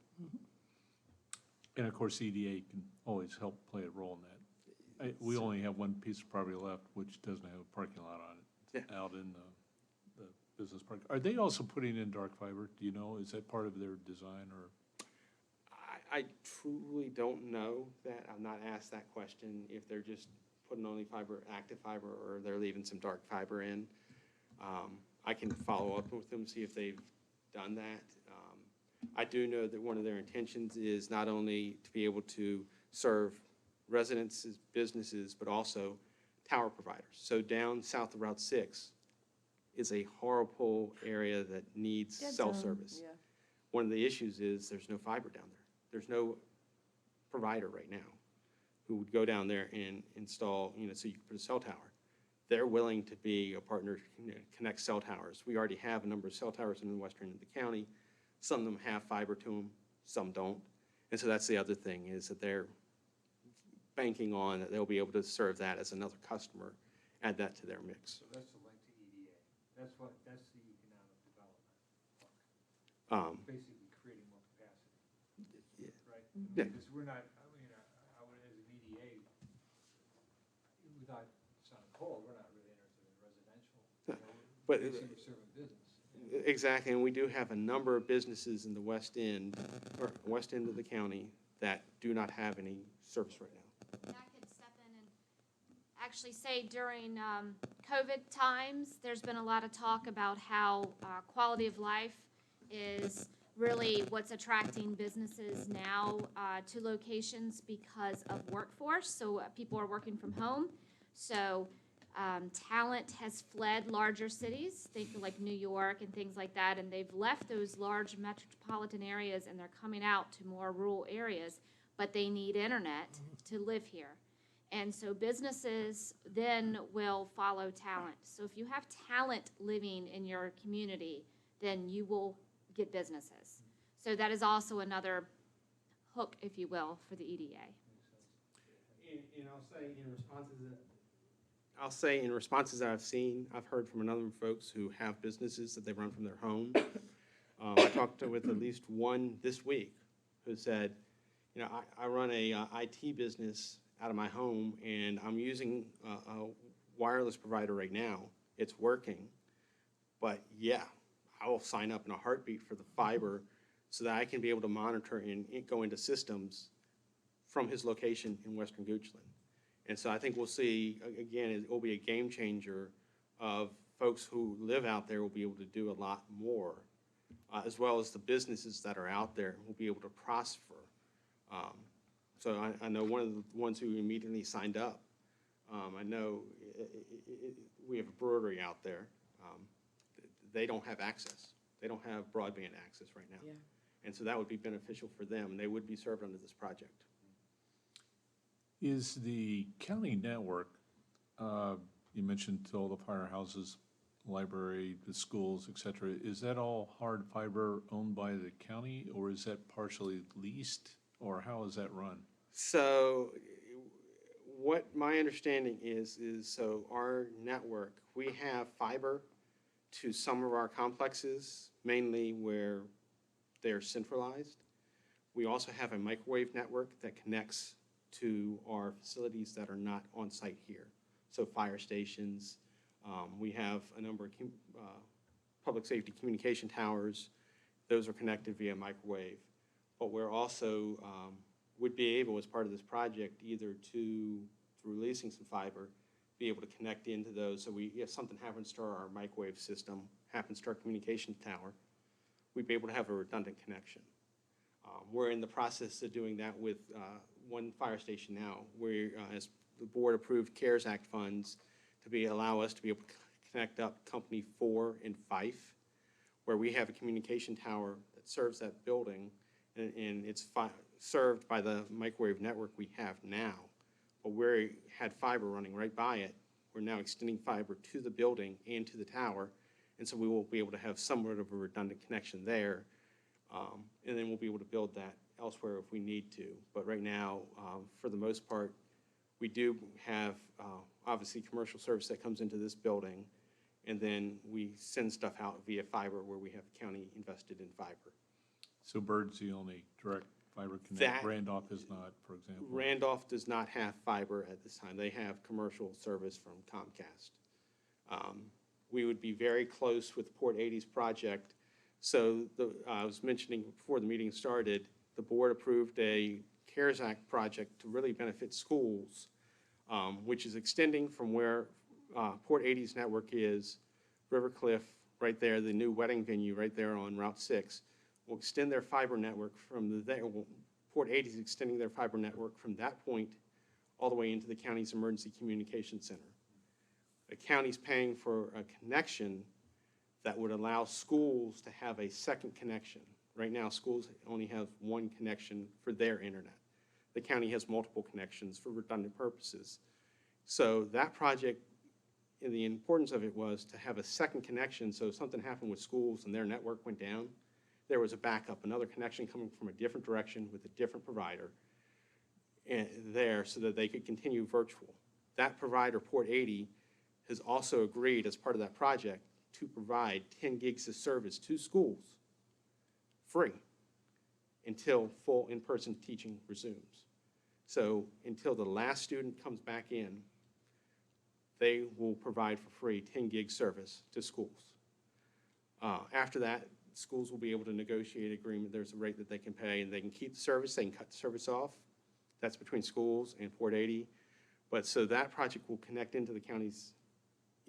And of course, EDA can always help play a role in that. We only have one piece of property left, which doesn't have a parking lot on it, out in the business park. Are they also putting in dark fiber? Do you know? Is that part of their design, or?
I truly don't know that. I've not asked that question, if they're just putting only fiber, active fiber, or they're leaving some dark fiber in. I can follow up with them, see if they've done that. I do know that one of their intentions is not only to be able to serve residences, businesses, but also tower providers. So down south of Route 6 is a horrible area that needs cell service.
Yeah.
One of the issues is there's no fiber down there. There's no provider right now who would go down there and install, so you can put a cell tower. They're willing to be a partner, connect cell towers. We already have a number of cell towers in the western end of the county. Some of them have fiber to them, some don't. And so that's the other thing, is that they're banking on that they'll be able to serve that as another customer, add that to their mix.
So that's the link to EDA. That's the economic development part. Basically creating more capacity, right?
Yeah.
Because we're not, I would, as an EDA, without sounding cold, we're not really interested in residential.
But-
Basically, we're serving business.
Exactly, and we do have a number of businesses in the west end of the county that do not have any service right now.
And I could step in and actually say during COVID times, there's been a lot of talk about how quality of life is really what's attracting businesses now to locations because of workforce. So people are working from home. So Talent has fled larger cities, think of like New York and things like that, and they've left those large metropolitan areas and they're coming out to more rural areas, but they need internet to live here. And so businesses then will follow talent. So if you have talent living in your community, then you will get businesses. So that is also another hook, if you will, for the EDA.
And I'll say in responses that I've seen, I've heard from a number of folks who have businesses that they run from their home. I talked with at least one this week who said, you know, I run a IT business out of my home, and I'm using a wireless provider right now. It's working, but yeah, I will sign up in a heartbeat for the fiber so that I can be able to monitor and go into systems from his location in Western Goochland. And so I think we'll see, again, it will be a game changer of folks who live out there will be able to do a lot more, as well as the businesses that are out there will be able to prosper. So I know one of the ones who immediately signed up, I know we have a brewery out there. They don't have access. They don't have broadband access right now.
Yeah.
And so that would be beneficial for them, and they would be served under this project.
Is the county network, you mentioned all the firehouses, library, the schools, et cetera, is that all hard fiber owned by the county, or is that partially leased, or how is that run?
So what my understanding is so our network, we have fiber to some of our complexes, mainly where they're centralized. We also have a microwave network that connects to our facilities that are not on site here. So fire stations, we have a number of public safety communication towers. Those are connected via microwave. But we're also would be able, as part of this project, either through leasing some fiber, be able to connect into those. So if something happens to our microwave system, happens to our communication tower, we'd be able to have a redundant connection. We're in the process of doing that with one fire station now, where as the board approved CARES Act funds to allow us to be able to connect up Company 4 and Fife, where we have a communication tower that serves that building, and it's served by the microwave network we have now. But where we had fiber running right by it, we're now extending fiber to the building and to the tower, and so we will be able to have somewhat of a redundant connection there, and then we'll be able to build that elsewhere if we need to. But right now, for the most part, we do have obviously commercial service that comes into this building, and then we send stuff out via fiber where we have county invested in fiber.
So Bird's the only direct fiber connect,
That-
Randolph is not, for example.
Randolph does not have fiber at this time. They have commercial service from Comcast. We would be very close with Port 80's project. So I was mentioning before the meeting started, the board approved a CARES Act project to really benefit schools, which is extending from where Port 80's network is, River Cliff, right there, the new wedding venue right there on Route 6. Will extend their fiber network from there. Port 80 is extending their fiber network from that point all the way into the county's emergency communication center. The county's paying for a connection that would allow schools to have a second connection. Right now, schools only have one connection for their internet. The county has multiple connections for redundant purposes. So that project, and the importance of it was to have a second connection, so if something happened with schools and their network went down, there was a backup, another connection coming from a different direction with a different provider there so that they could continue virtual. That provider, Port 80, has also agreed as part of that project to provide 10 gigs of service to schools free until full in-person teaching resumes. So until the last student comes back in, they will provide for free 10 gig service to schools. After that, schools will be able to negotiate an agreement. There's a rate that they can pay, and they can keep the service, they can cut the service off. That's between schools and Port 80. But so that project will connect into the county's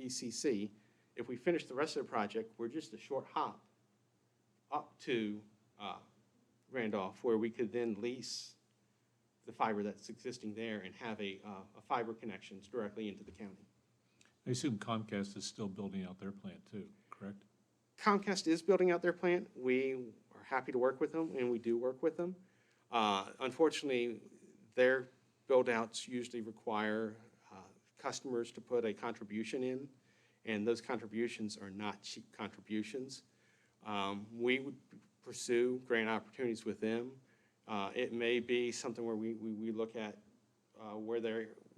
ECC. If we finish the rest of the project, we're just a short hop up to Randolph, where we could then lease the fiber that's existing there and have a fiber connections directly into the county.
I assume Comcast is still building out their plant too, correct?
Comcast is building out their plant. We are happy to work with them, and we do work with them. Unfortunately, their build-outs usually require customers to put a contribution in, and those contributions are not cheap contributions. We would pursue grant opportunities with them. It may be something where we look at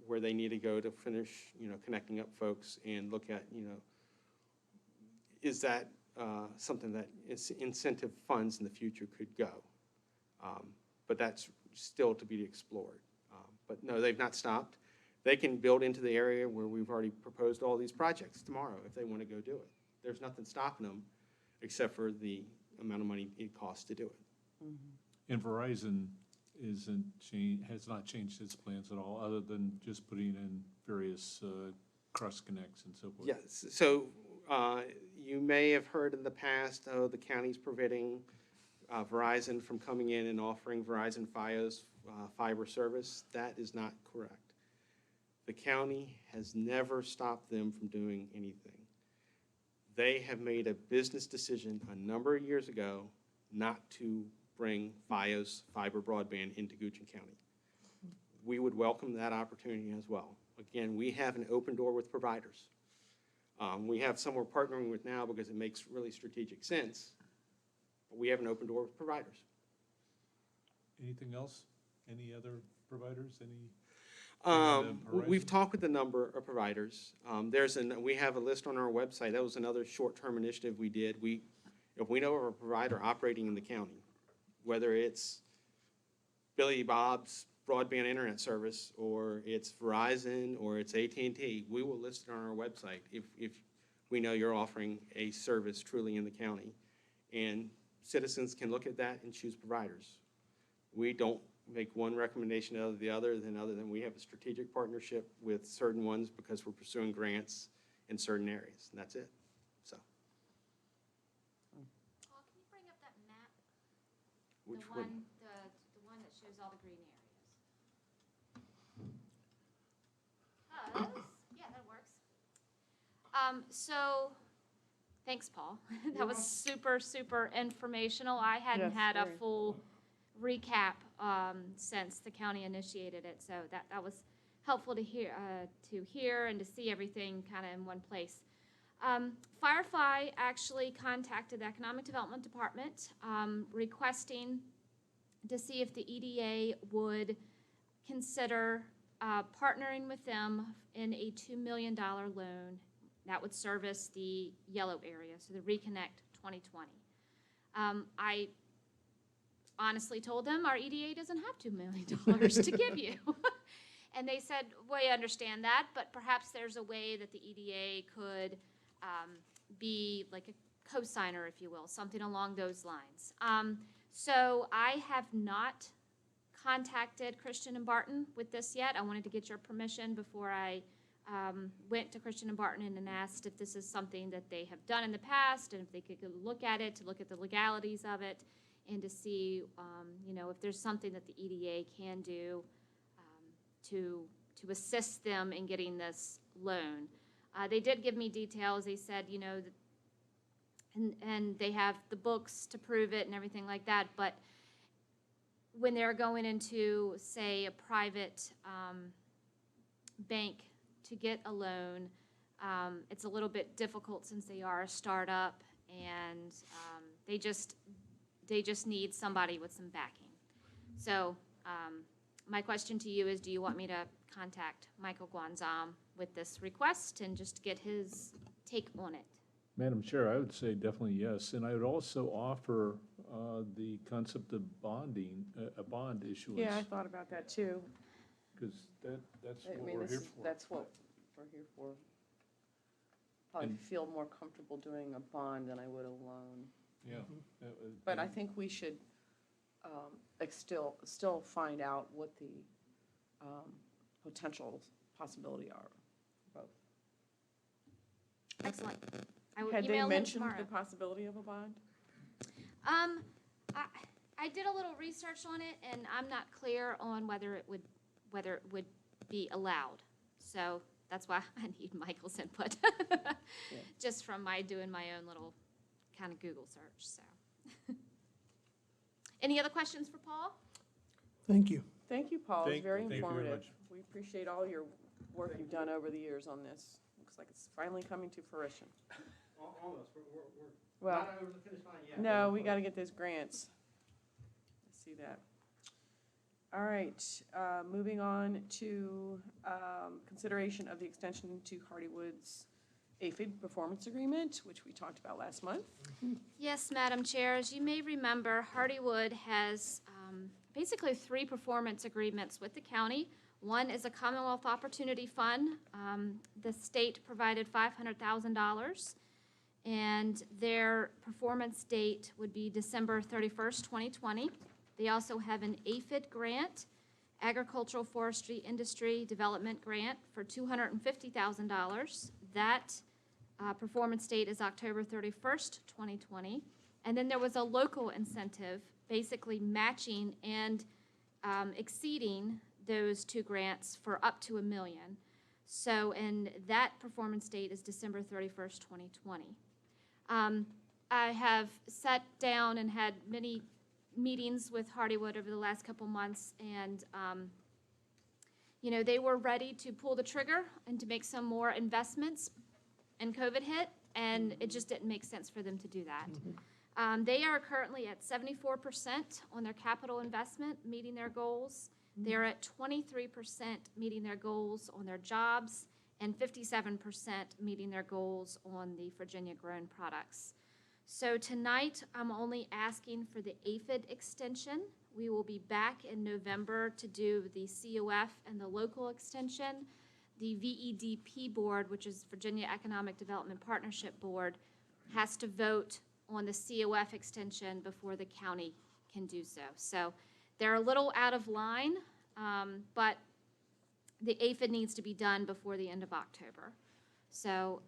where they need to go to finish, connecting up folks and look at, is that something that incentive funds in the future could go? But that's still to be explored. But no, they've not stopped. They can build into the area where we've already proposed all these projects tomorrow if they want to go do it. There's nothing stopping them except for the amount of money it costs to do it.
And Verizon has not changed its plans at all, other than just putting in various cross connects and so forth.
Yes, so you may have heard in the past, the county's preventing Verizon from coming in and offering Verizon Fios fiber service. That is not correct. The county has never stopped them from doing anything. They have made a business decision a number of years ago not to bring Fios fiber broadband into Goochland County. We would welcome that opportunity as well. Again, we have an open door with providers. We have some we're partnering with now because it makes really strategic sense, but we have an open door with providers.
Anything else? Any other providers?
We've talked with a number of providers. We have a list on our website. That was another short-term initiative we did. If we know of a provider operating in the county, whether it's Billy Bob's broadband internet service, or it's Verizon, or it's AT&T, we will list it on our website if we know you're offering a service truly in the county. And citizens can look at that and choose providers. We don't make one recommendation out of the other than we have a strategic partnership with certain ones because we're pursuing grants in certain areas, and that's it. So.
Paul, can you bring up that map?
Which
The one that shows all the green areas. Yeah, that works. So, thanks, Paul. That was super, super informational. I hadn't
Yes,
had a
very.
full recap since the county initiated it, so that was helpful to hear and to see everything kind of in one place. Firefly actually contacted the Economic Development Department requesting to see if the EDA would consider partnering with them in a $2 million loan that would service the yellow area, so the Reconnect 2020. I honestly told them our EDA doesn't have $2 million to give you. And they said, we understand that, but perhaps there's a way that the EDA could be like a co-signer, if you will, something along those lines. So I have not contacted Christian and Barton with this yet. I wanted to get your permission before I went to Christian and Barton and asked if this is something that they have done in the past and if they could look at it, to look at the legalities of it, and to see, if there's something that the EDA can do to assist them in getting this loan. They did give me details. They said, and they have the books to prove it and everything like that, but when they're going into, say, a private bank to get a loan, it's a little bit difficult since they are a startup, and they just need somebody with some backing. So my question to you is, do you want me to contact Michael Guanzam with this request and just get his take on it?
Madam Chair, I would say definitely yes, and I would also offer the concept of bonding, a bond issuance.
Yeah, I thought about that too.
Because that's
I
what
mean,
we're here for.
that's what we're here for. Probably
And-
feel more comfortable doing a bond than I would a loan.
Yeah.
But I think we should still find out what the potential possibility are, both.
Excellent. I will
Had they
email him
mentioned
tomorrow.
the possibility of a bond?
I did a little research on it, and I'm not clear on whether it would be allowed. So that's why I need Michael's input. Just from doing my own little kind of Google search, so. Any other questions for Paul?
Thank you.
Thank you, Paul. It's very
thank you very
informative.
much.
We appreciate all your work you've done over the years on this. Looks like it's finally coming to fruition.
Almost, we're
Well,
not over the finish line yet.
no, we got to get those grants. I see that. All right, moving on to consideration of the extension to Hardywood's APHID performance agreement, which we talked about last month.
Yes, Madam Chair, as you may remember, Hardywood has basically 3 performance agreements with the county. One is a Commonwealth Opportunity Fund. The state provided $500,000, and their performance date would be December 31st, 2020. They also have an APHID grant, Agricultural Forestry Industry Development Grant, for $250,000. That performance date is October 31st, 2020. And then there was a local incentive, basically matching and exceeding those 2 grants for up to $1 million. So, and that performance date is December 31st, 2020. I have sat down and had many meetings with Hardywood over the last couple months, and you know, they were ready to pull the trigger and to make some more investments, and COVID hit, and it just didn't make sense for them to do that. They are currently at 74% on their capital investment, meeting their goals. They're at 23% meeting their goals on their jobs, and 57% meeting their goals on the Virginia-grown products. So tonight, I'm only asking for the APHID extension. We will be back in November to do the COF and the local extension. The VEDP board, which is Virginia Economic Development Partnership Board, has to vote on the COF extension before the county can do so. So they're a little out of line, but the APHID needs to be done before the end of October. So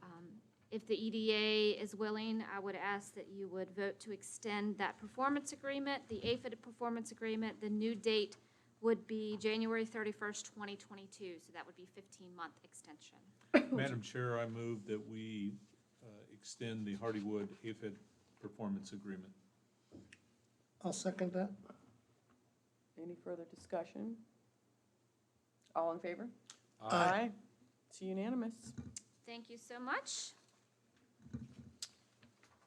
if the EDA is willing, I would ask that you would vote to extend that performance agreement, the APHID performance agreement. The new date would be January 31st, 2022, so that would be 15-month extension.
Madam Chair, I move that we extend the Hardywood APHID performance agreement.
I'll second that.
Any further discussion? All in favor?
Aye.
It's unanimous.
Thank you so much.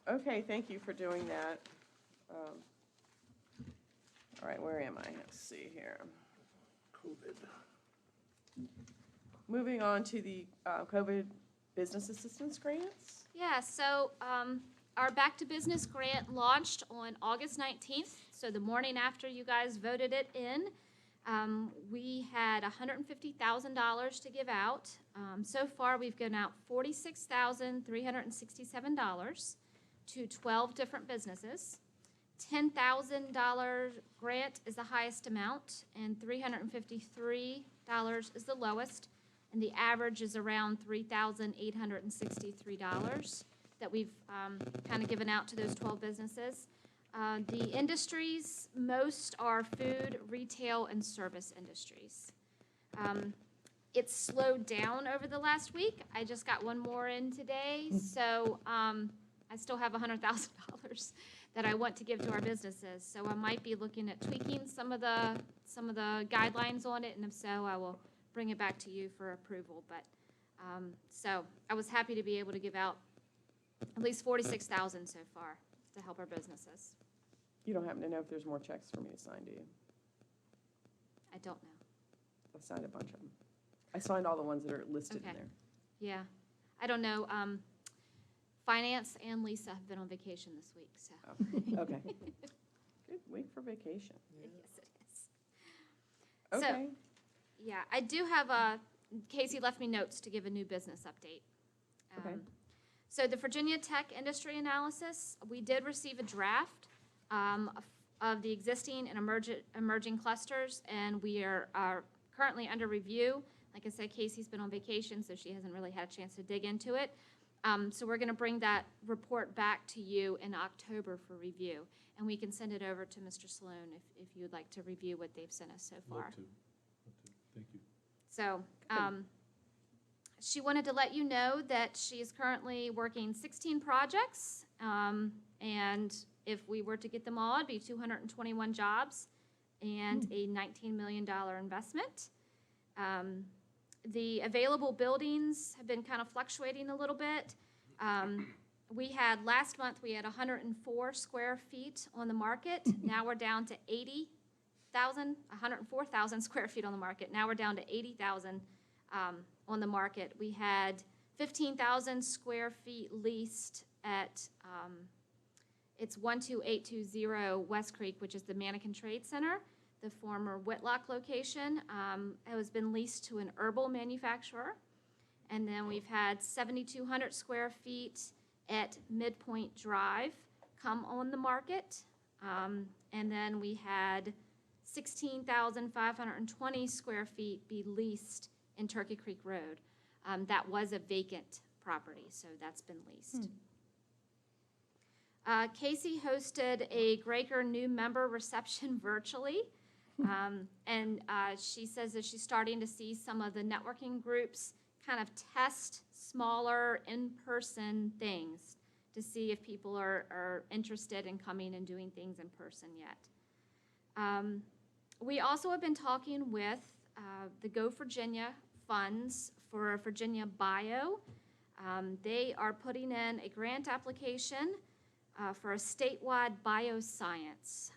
Okay, thank you for doing that. All right, where am I? Let's see here.
COVID.
Moving on to the COVID business assistance grants.
Yeah, so our Back to Business grant launched on August 19th, so the morning after you guys voted it in. We had $150,000 to give out. So far, we've given out $46,367 to 12 different businesses. $10,000 grant is the highest amount, and $353 is the lowest, and the average is around $3,863 that we've kind of given out to those 12 businesses. The industries, most are food, retail, and service industries. It's slowed down over the last week. I just got one more in today, so I still have $100,000 that I want to give to our businesses. So I might be looking at tweaking some of the guidelines on it, and if so, I will bring it back to you for approval. But so I was happy to be able to give out at least $46,000 so far to help our businesses.
You don't happen to know if there's more checks for me to sign, do you?
I don't know.
I signed a bunch of them. I signed all the ones that are listed in
Okay.
there.
Yeah, I don't know. Finance and Lisa have been on vacation this week, so.
Oh, okay. Good week for vacation.
Yes, it is. So-
Okay.
Yeah, I do have Casey left me notes to give a new business update.
Okay.
So the Virginia Tech Industry Analysis, we did receive a draft of the existing and emerging clusters, and we are currently under review. Like I said, Casey's been on vacation, so she hasn't really had a chance to dig into it. So we're going to bring that report back to you in October for review, and we can send it over to Mr. Sloan if you would like to review what they've sent us so far.
Love to. Thank you.
So She wanted to let you know that she is currently working 16 projects, and if we were to get them all, it'd be 221 jobs and a $19 million investment. The available buildings have been kind of fluctuating a little bit. Last month, we had 104 square feet on the market. Now we're down to 104,000 square feet on the market. Now we're down to 80,000 on the market. We had 15,000 square feet leased at, it's 12820 West Creek, which is the Mannequin Trade Center, the former Whitlock location. It has been leased to an herbal manufacturer. And then we've had 7,200 square feet at Midpoint Drive come on the market. And then we had 16,520 square feet be leased in Turkey Creek Road. That was a vacant property, so that's been leased. Casey hosted a Graker new member reception virtually. And she says that she's starting to see some of the networking groups kind of test smaller in-person things to see if people are interested in coming and doing things in person yet. We also have been talking with the Go Virginia funds for Virginia Bio. They are putting in a grant application for a statewide bioscience.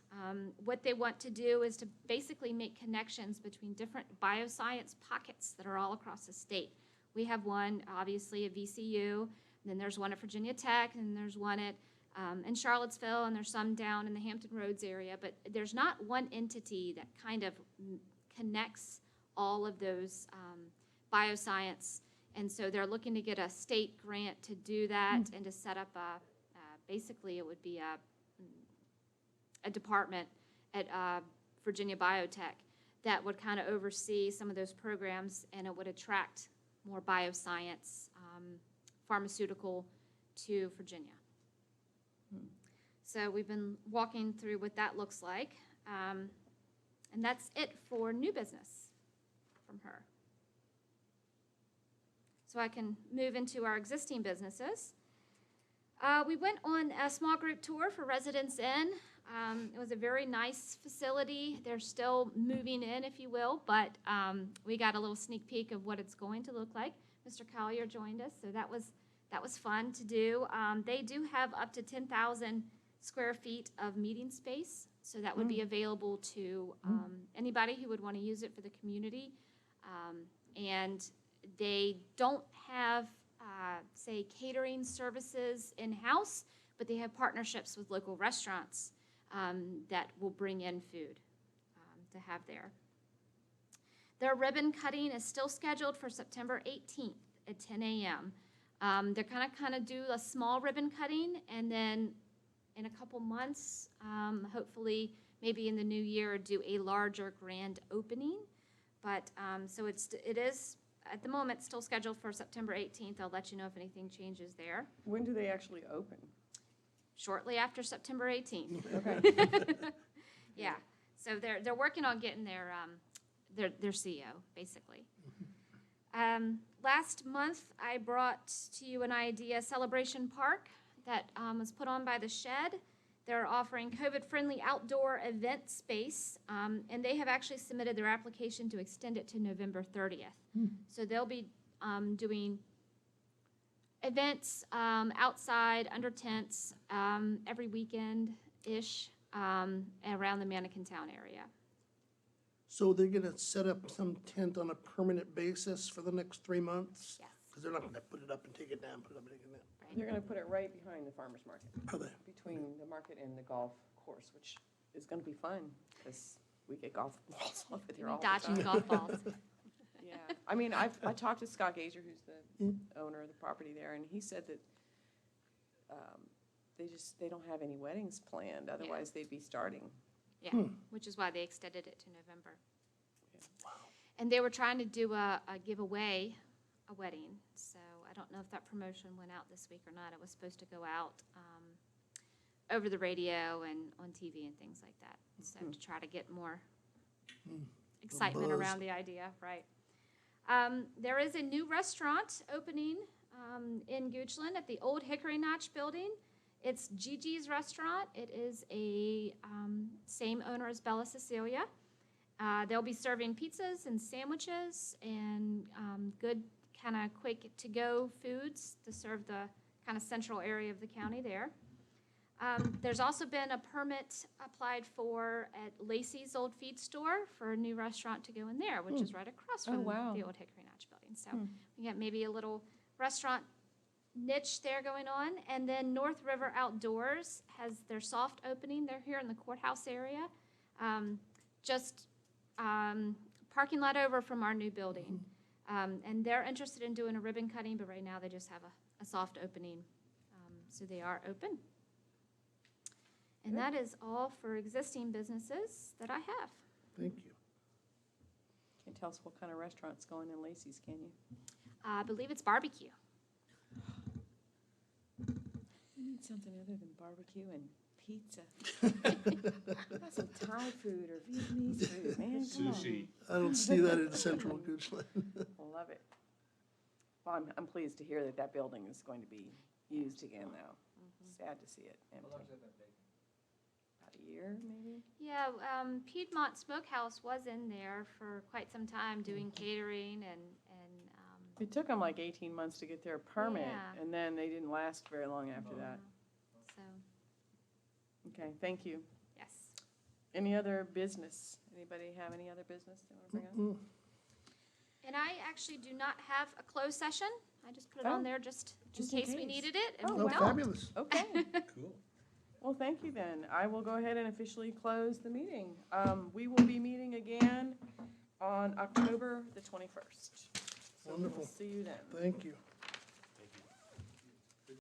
What they want to do is to basically make connections between different bioscience pockets that are all across the state. We have one, obviously, at VCU, then there's one at Virginia Tech, and there's one at in Charlottesville, and there's some down in the Hampton Roads area, but there's not one entity that kind of connects all of those bioscience, and so they're looking to get a state grant to do that and to set up basically it would be a department at Virginia Biotech that would kind of oversee some of those programs, and it would attract more bioscience, pharmaceutical to Virginia. So we've been walking through what that looks like, and that's it for new business from her. So I can move into our existing businesses. We went on a small group tour for Residence Inn. It was a very nice facility. They're still moving in, if you will, but we got a little sneak peek of what it's going to look like. Mr. Collier joined us, so that was fun to do. They do have up to 10,000 square feet of meeting space, so that would be available to anybody who would want to use it for the community. And they don't have say catering services in-house, but they have partnerships with local restaurants that will bring in food to have there. Their ribbon cutting is still scheduled for September 18th at 10 a.m. They're kind of do a small ribbon cutting, and then in a couple months, hopefully maybe in the new year, do a larger grand opening. But so it is at the moment still scheduled for September 18th. I'll let you know if anything changes there.
When do they actually open?
Shortly after September 18th.
Okay.
Yeah. So they're working on getting their CEO basically. Last month I brought to you an idea celebration park that was put on by the Shed. They're offering COVID-friendly outdoor event space, and they have actually submitted their application to extend it to November 30th. So they'll be doing events outside, under tents, every weekend-ish around the Mannequin Town area.
So they're gonna set up some tent on a permanent basis for the next 3 months?
Yes.
Because they're not gonna put it up and take it down, put it up and take it down.
They're gonna put it right behind the farmer's market,
Are they?
between the market and the golf course, which is gonna be fun, because we get golf balls off of there all the
Dodging
time.
golf balls.
Yeah, I mean, I talked to Scott Gazer, who's the owner of the property there, and he said that they don't have any weddings planned, otherwise they'd be starting.
Yeah, which is why they extended it to November. And they were trying to do a giveaway, a wedding, so I don't know if that promotion went out this week or not. It was supposed to go out over the radio and on TV and things like that, so to try to get more excitement
buzz.
around the idea, right? There is a new restaurant opening in Goochland at the old Hickory Notch building. It's Gigi's Restaurant. It is a same owner as Bella Cecilia. They'll be serving pizzas and sandwiches and good kind of quick to-go foods to serve the kind of central area of the county there. There's also been a permit applied for at Lacey's Old Feed Store for a new restaurant to go in there, which is right across
Oh,
from
wow.
the old Hickory Notch building. So we got maybe a little restaurant niche there going on. And then North River Outdoors has their soft opening. They're here in the courthouse area. Parking lot over from our new building. And they're interested in doing a ribbon cutting, but right now they just have a soft opening. So they are open. And that is all for existing businesses that I have.
Thank you.
Can't tell us what kind of restaurant's going in Lacey's, can you?
I believe it's barbecue.
We need something other than barbecue and pizza. Got some Thai food or Vietnamese food, man, come on.
Sushi.
I don't see that in central Goochland.
Love it. Well, I'm pleased to hear that that building is going to be used again, though. Sad to see it empty. About a year, maybe?
Yeah, Piedmont Smokehouse was in there for quite some time doing catering and
It took them like 18 months to get their permit,
Yeah.
and then they didn't last very long after that.
so,
Okay, thank you.
yes.
Any other business? Anybody have any other business they want to bring up?
And I actually do not have a closed session. I just put it on
Oh,
there just in
just in
case we
case.
needed it, and
Oh,
we
Oh,
wow.
don't.
fabulous.
Okay.
Cool.
Well, thank you then. I will go ahead and officially close the meeting. We will be meeting again on October the 21st. So
Wonderful.
we'll see you then.
Thank you.